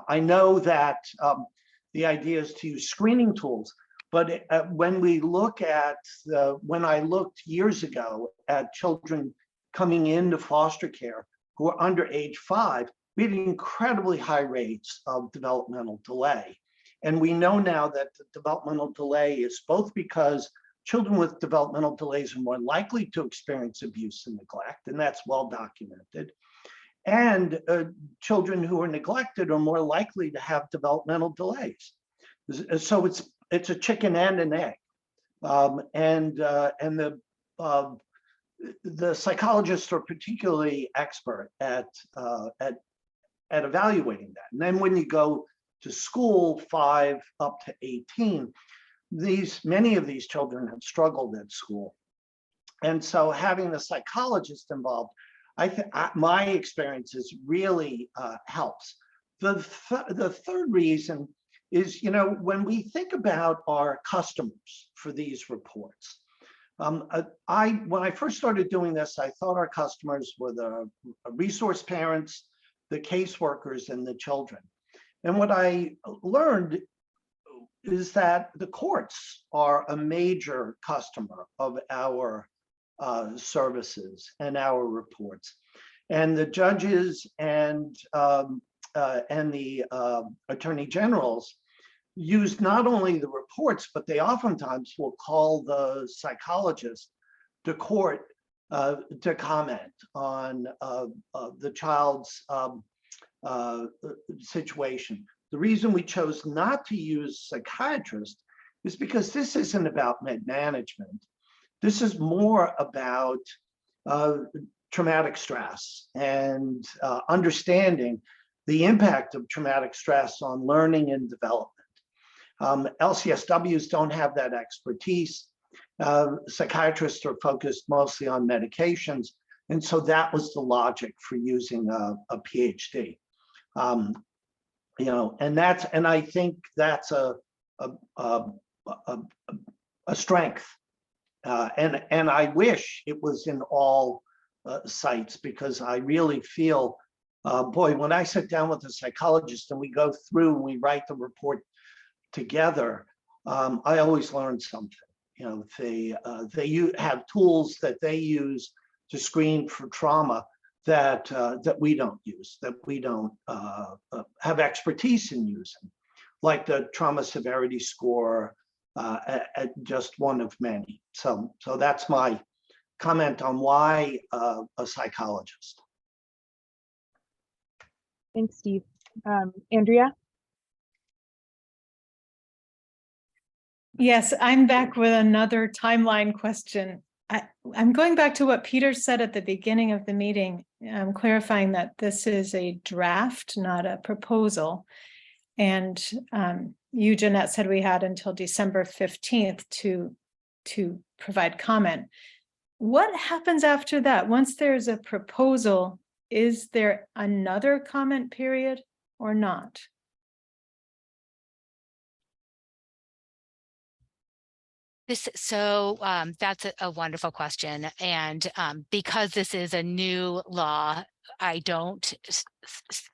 I know that the idea is to use screening tools, but when we look at when I looked years ago at children coming into foster care who are under age 5, we had incredibly high rates of developmental delay. And we know now that the developmental delay is both because children with developmental delays are more likely to experience abuse and neglect, and that's well documented. And children who are neglected are more likely to have developmental delays. So it's a chicken and an egg. And the psychologists are particularly expert at evaluating that. And then when you go to school 5 up to 18, many of these children have struggled at school. And so having a psychologist involved, I think my experiences really helps. The third reason is, when we think about our customers for these reports, when I first started doing this, I thought our customers were the resource parents, the caseworkers, and the children. And what I learned is that the courts are a major customer of our services and our reports, and the judges and the attorney generals use not only the reports, but they oftentimes will call the psychologist to court to comment on the child's situation. The reason we chose not to use psychiatrists is because this isn't about management. This is more about traumatic stress and understanding the impact of traumatic stress on learning and development. LCSWs don't have that expertise. Psychiatrists are focused mostly on medications. And so that was the logic for using a PhD. And I think that's a strength. And I wish it was in all sites, because I really feel, boy, when I sit down with a psychologist and we go through and we write the report together, I always learn something. They have tools that they use to screen for trauma that we don't use, that we don't have expertise in using, like the trauma severity score, at just one of many. So that's my comment on why a psychologist. Thanks, Steve. Andrea? Yes, I'm back with another timeline question. I'm going back to what Peter said at the beginning of the meeting. I'm clarifying that this is a draft, not a proposal. And you, Jeanette, said we had until December 15th to provide comment. What happens after that? Once there's a proposal, is there another comment period or not? That's a wonderful question. And because this is a new law, I don't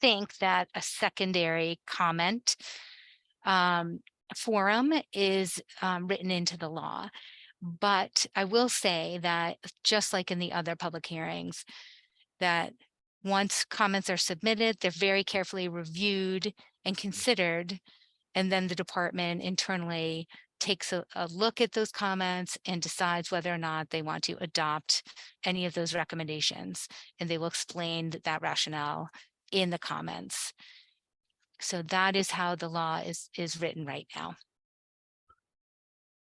think that a secondary comment forum is written into the law. But I will say that, just like in the other public hearings, that once comments are submitted, they're very carefully reviewed and considered, and then the department internally takes a look at those comments and decides whether or not they want to adopt any of those recommendations, and they will explain that rationale in the comments. So that is how the law is written right now.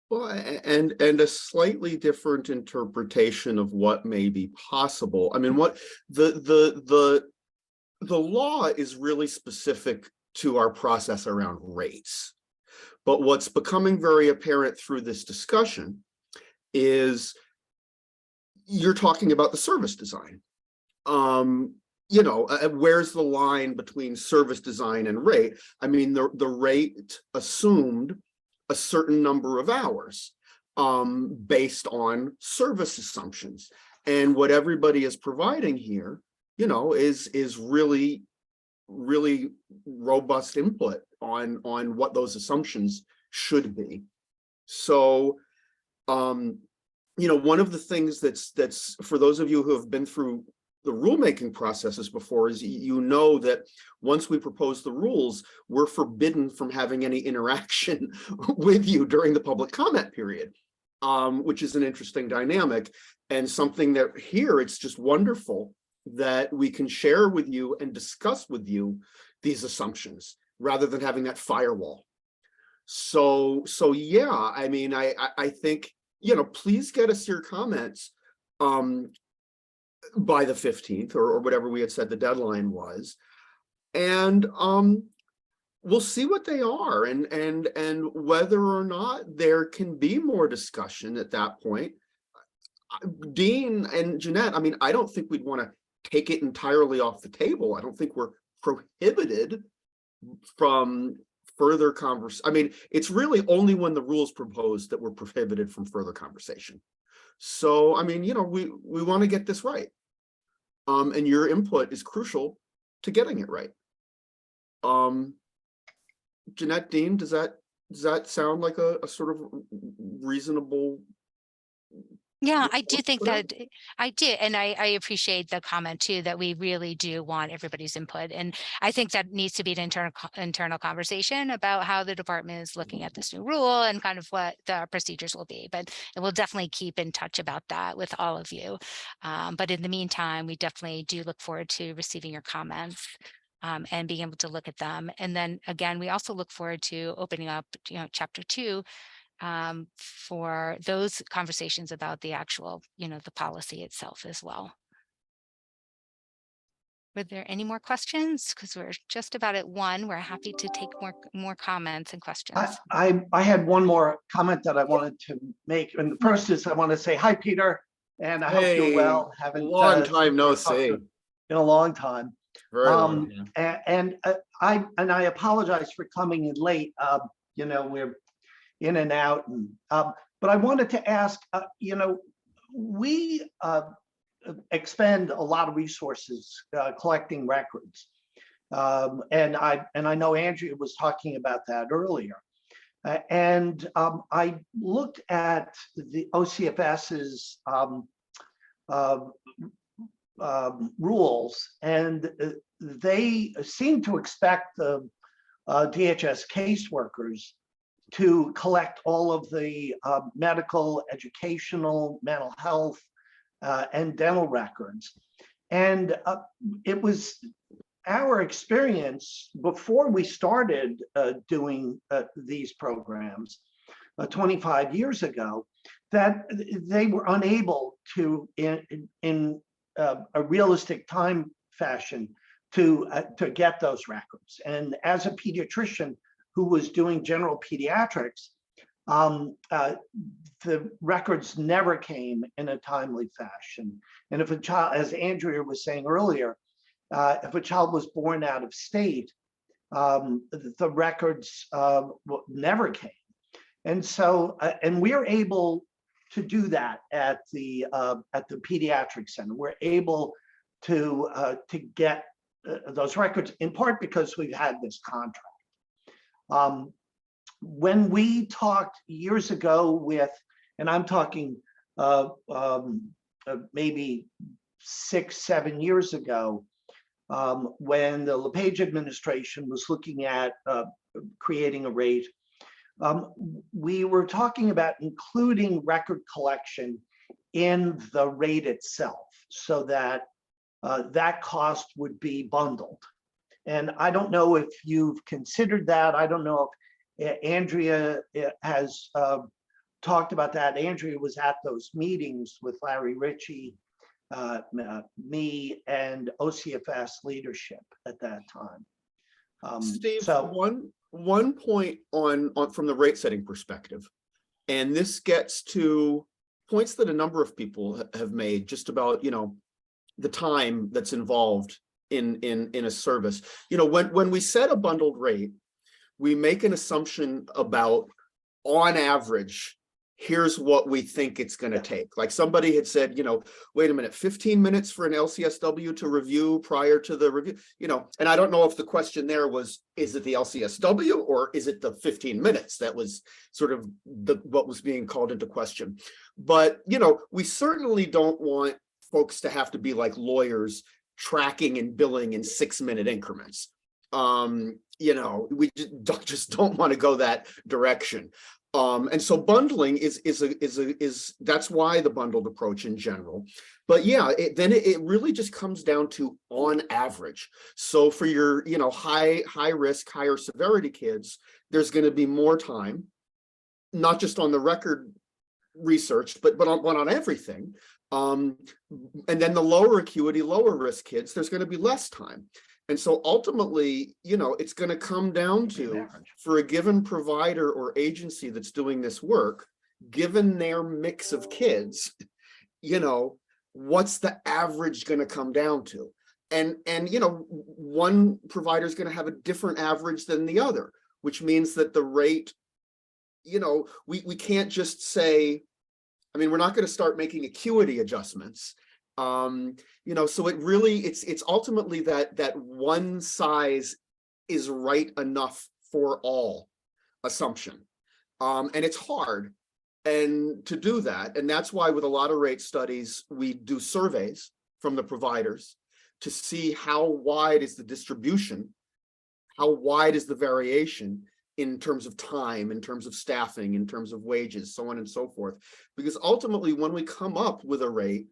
Well, and a slightly different interpretation of what may be possible. I mean, what the the law is really specific to our process around rates. But what's becoming very apparent through this discussion is you're talking about the service design. You know, where's the line between service design and rate? I mean, the rate assumed a certain number of hours based on service assumptions. And what everybody is providing here, you know, is really robust input on what those assumptions should be. So, you know, one of the things that's for those of you who have been through the rulemaking processes before is, you know, that once we propose the rules, we're forbidden from having any interaction with you during the public comment period, which is an interesting dynamic and something that here it's just wonderful that we can share with you and discuss with you these assumptions rather than having that firewall. So yeah, I mean, I think, you know, please get us your comments by the 15th or whatever we had said the deadline was. And we'll see what they are and whether or not there can be more discussion at that point. Dean and Jeanette, I mean, I don't think we'd want to take it entirely off the table. I don't think we're prohibited from further conversation. I mean, it's really only when the rules proposed that we're prohibited from further conversation. So, I mean, you know, we want to get this right. And your input is crucial to getting it right. Jeanette, Dean, does that sound like a sort of reasonable? Yeah, I do think that I did. And I appreciate the comment too, that we really do want everybody's input. And I think that needs to be an internal conversation about how the department is looking at this new rule and kind of what the procedures will be. But we'll definitely keep in touch about that with all of you. But in the meantime, we definitely do look forward to receiving your comments and being able to look at them. And then again, we also look forward to opening up, you know, chapter 2 for those conversations about the actual, you know, the policy itself as well. Were there any more questions? Because we're just about at 1. We're happy to take more comments and questions. I had one more comment that I wanted to make. And the first is I want to say hi, Peter, and I hope you're well. Haven't long time no see. In a long time. Very long, yeah. And I apologize for coming in late. You know, we're in and out, and but I wanted to ask, you know, we expend a lot of resources collecting records, and I know Andrea was talking about that earlier, and I looked at the OCFS's rules, and they seem to expect the DHS caseworkers to collect all of the medical, educational, mental health, and dental records. And it was our experience before we started doing these programs 25 years ago, that they were unable to, in a realistic time fashion, to get those records. And as a pediatrician who was doing general pediatrics, the records never came in a timely fashion. And if a child, as Andrea was saying earlier, if a child was born out of state, the records never came. And so, and we're able to do that at the pediatric center. We're able to get those records, in part because we've had this contract. When we talked years ago with, and I'm talking maybe 6-7 years ago, when the LePage administration was looking at creating a rate, we were talking about including record collection in the rate itself, so that that cost would be bundled. And I don't know if you've considered that. I don't know if Andrea has talked about that. Andrea was at those meetings with Larry Ritchie me and OCFS leadership at that time. Steve, So one point on from the rate setting perspective, and this gets to points that a number of people have made just about, the time that's involved in a service. When we set a bundled rate, we make an assumption about, on average, here's what we think it's going to take. Like somebody had said, wait a minute, 15 minutes for an LCSW to review prior to the review, and I don't know if the question there was, is it the LCSW or is it the 15 minutes? That was sort of what was being called into question. But, we certainly don't want folks to have to be like lawyers tracking and billing in 6-minute increments. We just don't want to go that direction. And so bundling is that's why the bundled approach in general. But yeah, it really just comes down to on average. So for your high risk, higher severity kids, there's going to be more time, not just on the record research, but on everything. And then the lower acuity, lower risk kids, there's going to be less time. And so ultimately, it's going to come down to, for a given provider or agency that's doing this work, given their mix of kids, what's the average going to come down to? And one provider is going to have a different average than the other, which means that the rate, we can't just say, we're not going to start making acuity adjustments. So it really, it's ultimately that one size is right enough for all assumption. And it's hard and to do that. And that's why with a lot of rate studies, we do surveys from the providers to see how wide is the distribution, how wide is the variation in terms of time, in terms of staffing, in terms of wages, so on and so forth. Because ultimately, when we come up with a rate,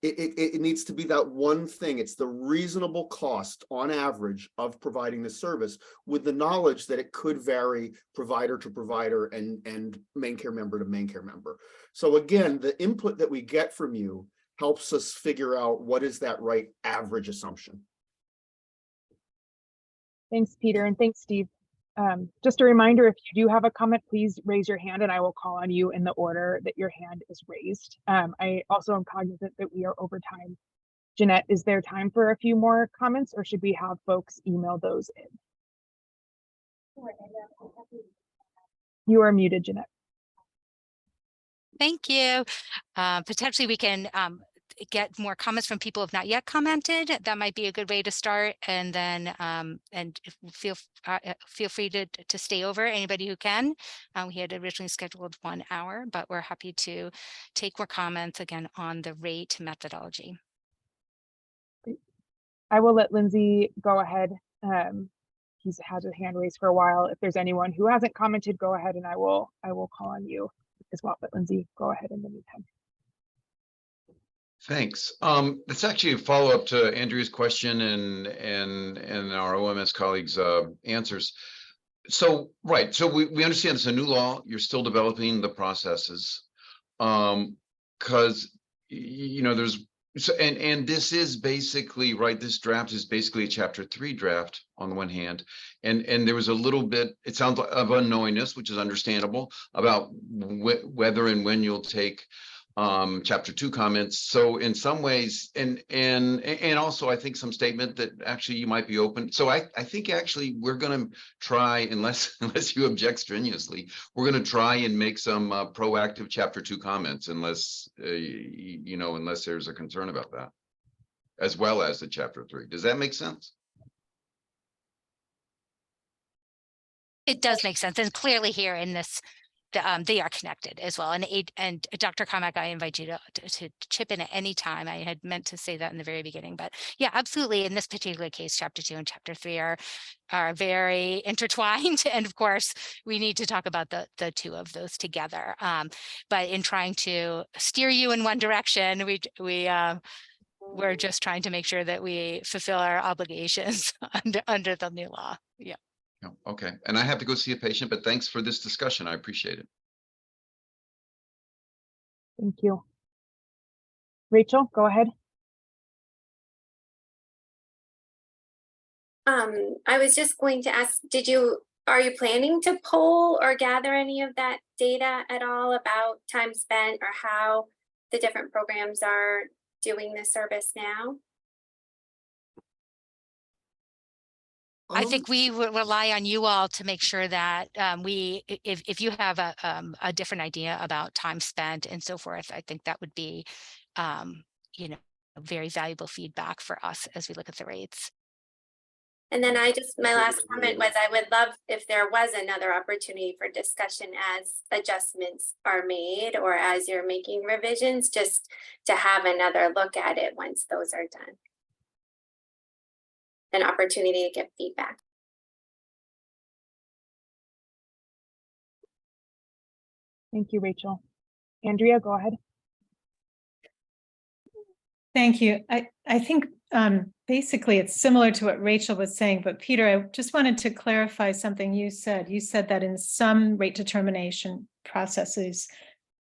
it needs to be that one thing. It's the reasonable cost on average of providing the service, with the knowledge that it could vary provider to provider and main care member to main care member. So again, the input that we get from you helps us figure out what is that right average assumption. Thanks, Peter, and thanks, Steve. Just a reminder, if you do have a comment, please raise your hand and I will call on you in the order that your hand is raised. I also am cognizant that we are over time. Jeanette, is there time for a few more comments, or should we have folks email those in? You are muted, Jeanette. Thank you. Potentially we can get more comments from people who have not yet commented. That might be a good way to start. And then feel free to stay over, anybody who can. We had originally scheduled 1 hour, but we're happy to take more comments again on the rate methodology. I will let Lindsay go ahead. He's had his hand raised for a while. If there's anyone who hasn't commented, go ahead and I will call on you as well. But Lindsay, go ahead in the meantime. Thanks. It's actually a follow-up to Andrea's question and our OMS colleagues' answers. So, right. So we understand it's a new law. You're still developing the processes. Because, there's, so, and this is basically, right, this draft is basically a Chapter 3 draft on the one hand. And there was a little bit, it sounds like, of unknowingness, which is understandable, about whether and when you'll take Chapter 2 comments. So in some ways, and also I think some statement that actually you might be open. So I think actually we're going to try, unless you object strenuously, we're going to try and make some proactive Chapter 2 comments, unless unless there's a concern about that, as well as the Chapter 3. Does that make sense? It does make sense, and clearly here in this, they are connected as well. And Dr. Carmack, I invite you to chip in at any time. I had meant to say that in the very beginning, but yeah, absolutely. In this particular case, Chapter 2 and Chapter 3 are very intertwined, and of course, we need to talk about the two of those together. But in trying to steer you in one direction, we're just trying to make sure that we fulfill our obligations under the new law. Yeah. Okay, and I have to go see a patient, but thanks for this discussion. I appreciate it. Thank you. Rachel, go ahead. I was just going to ask, are you planning to poll or gather any of that data at all about time spent or how the different programs are doing the service now? I think we would rely on you all to make sure that if you have a different idea about time spent and so forth, I think that would be, you know, very valuable feedback for us as we look at the rates. And then my last comment was I would love if there was another opportunity for discussion as adjustments are made or as you're making revisions, just to have another look at it once those are done. An opportunity to get feedback. Thank you, Rachel. Andrea, go ahead. Thank you. I think basically it's similar to what Rachel was saying, but Peter, I just wanted to clarify something you said. You said that in some rate determination processes,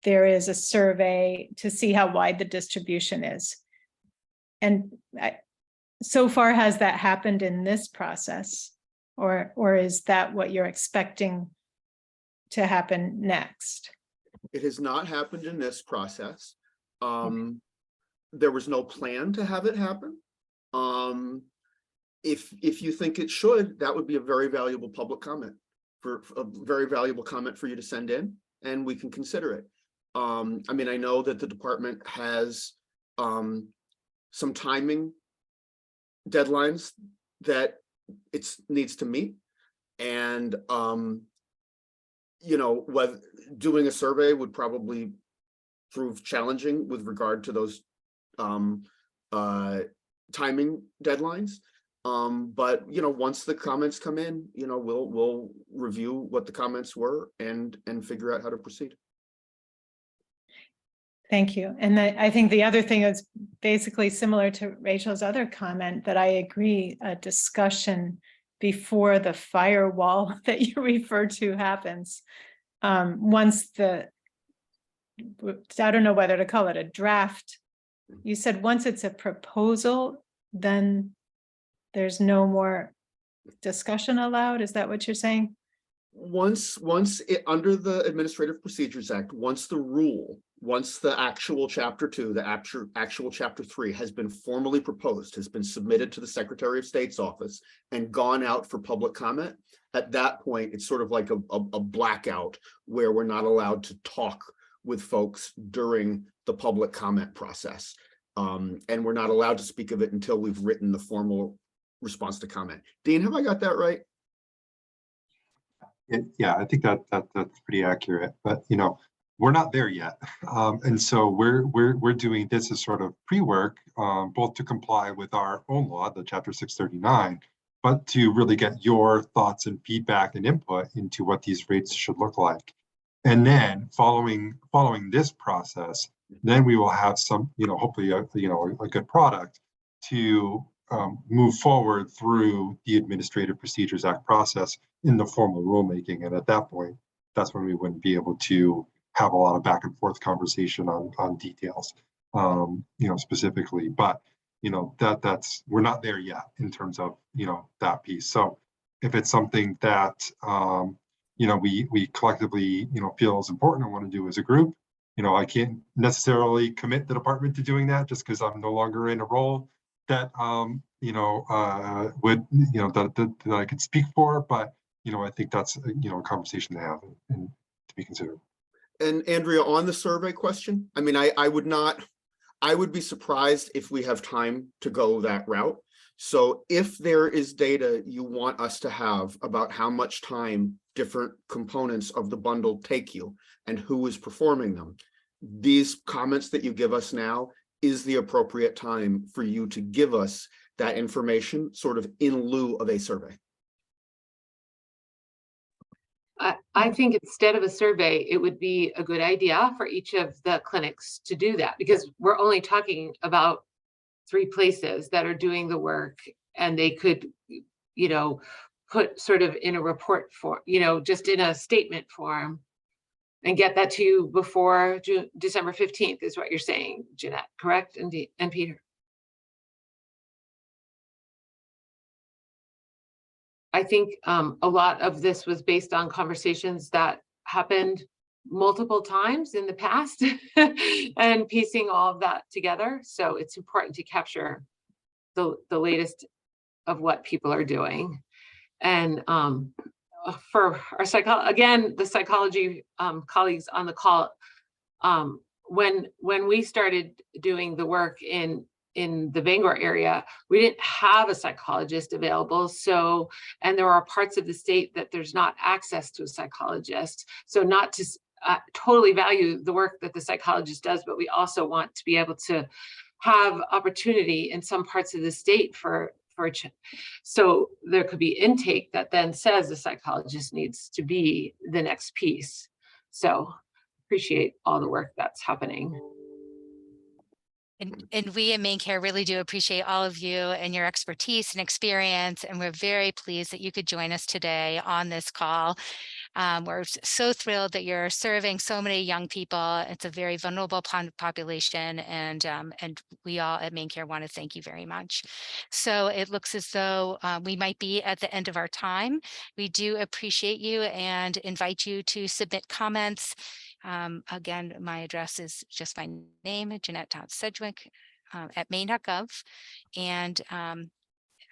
there is a survey to see how wide the distribution is. And so far, has that happened in this process? Or is that what you're expecting to happen next? It has not happened in this process. There was no plan to have it happen. If you think it should, that would be a very valuable public comment, for a very valuable comment for you to send in, and we can consider it. I mean, I know that the department has some timing deadlines that it needs to meet, and you know, whether doing a survey would probably prove challenging with regard to those timing deadlines. But you know, once the comments come in, you know, we'll review what the comments were and figure out how to proceed. Thank you. And I think the other thing is basically similar to Rachel's other comment, that I agree, a discussion before the firewall that you refer to happens. Once I don't know whether to call it a draft. You said once it's a proposal, then there's no more discussion allowed. Is that what you're saying? Once it, under the Administrative Procedures Act, once the actual chapter 2, the actual chapter 3 has been formally proposed, has been submitted to the Secretary of State's office and gone out for public comment, at that point, it's sort of like a blackout where we're not allowed to talk with folks during the public comment process. And we're not allowed to speak of it until we've written the formal response to comment. Dean, have I got that right? Yeah, I think that's pretty accurate, but you know, we're not there yet. And so we're doing this as sort of pre-work, both to comply with our own law, the Chapter 639, but to really get your thoughts and feedback and input into what these rates should look like. And then following this process, then we will have some, you know, hopefully a good product to move forward through the Administrative Procedures Act process in the formal rulemaking. And at that point, that's when we wouldn't be able to have a lot of back and forth conversation on details, you know, specifically. But, you know, we're not there yet in terms of, you know, that piece. So if it's something that, you know, we collectively, you know, feel is important and want to do as a group, you know, I can't necessarily commit the department to doing that just because I'm no longer in a role that, you know, would, you know, that I could speak for, but, you know, I think that's, you know, a conversation to have and to be considered. And Andrea, on the survey question, I mean, I would be surprised if we have time to go that route. So if there is data you want us to have about how much time different components of the bundle take you and who is performing them, these comments that you give us now is the appropriate time for you to give us that information sort of in lieu of a survey. I think instead of a survey, it would be a good idea for each of the clinics to do that, because we're only talking about 3 places that are doing the work, and they could, you know, put sort of in a report form, you know, just in a statement form, and get that to you before December 15th is what you're saying, Jeanette, correct? And Peter? I think a lot of this was based on conversations that happened multiple times in the past and piecing all of that together. So it's important to capture the latest of what people are doing. And for our the psychology colleagues on the call, when we started doing the work in the Bangor area, we didn't have a psychologist available. So, and there are parts of the state that there's not access to a psychologist. So not to totally value the work that the psychologist does, but we also want to be able to have opportunity in some parts of the state so there could be intake that then says the psychologist needs to be the next piece. So appreciate all the work that's happening. And we at MaineCare really do appreciate all of you and your expertise and experience. And we're very pleased that you could join us today on this call. We're so thrilled that you're serving so many young people. It's a very vulnerable population, and we all at MaineCare want to thank you very much. So it looks as though we might be at the end of our time. We do appreciate you and invite you to submit comments. Again, my address is just my name, Jeanette.Sedgwick at maine.gov. And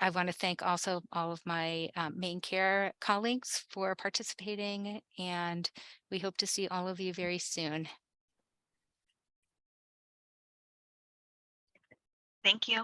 I want to thank also all of my MaineCare colleagues for participating, and we hope to see all of you very soon. Thank you.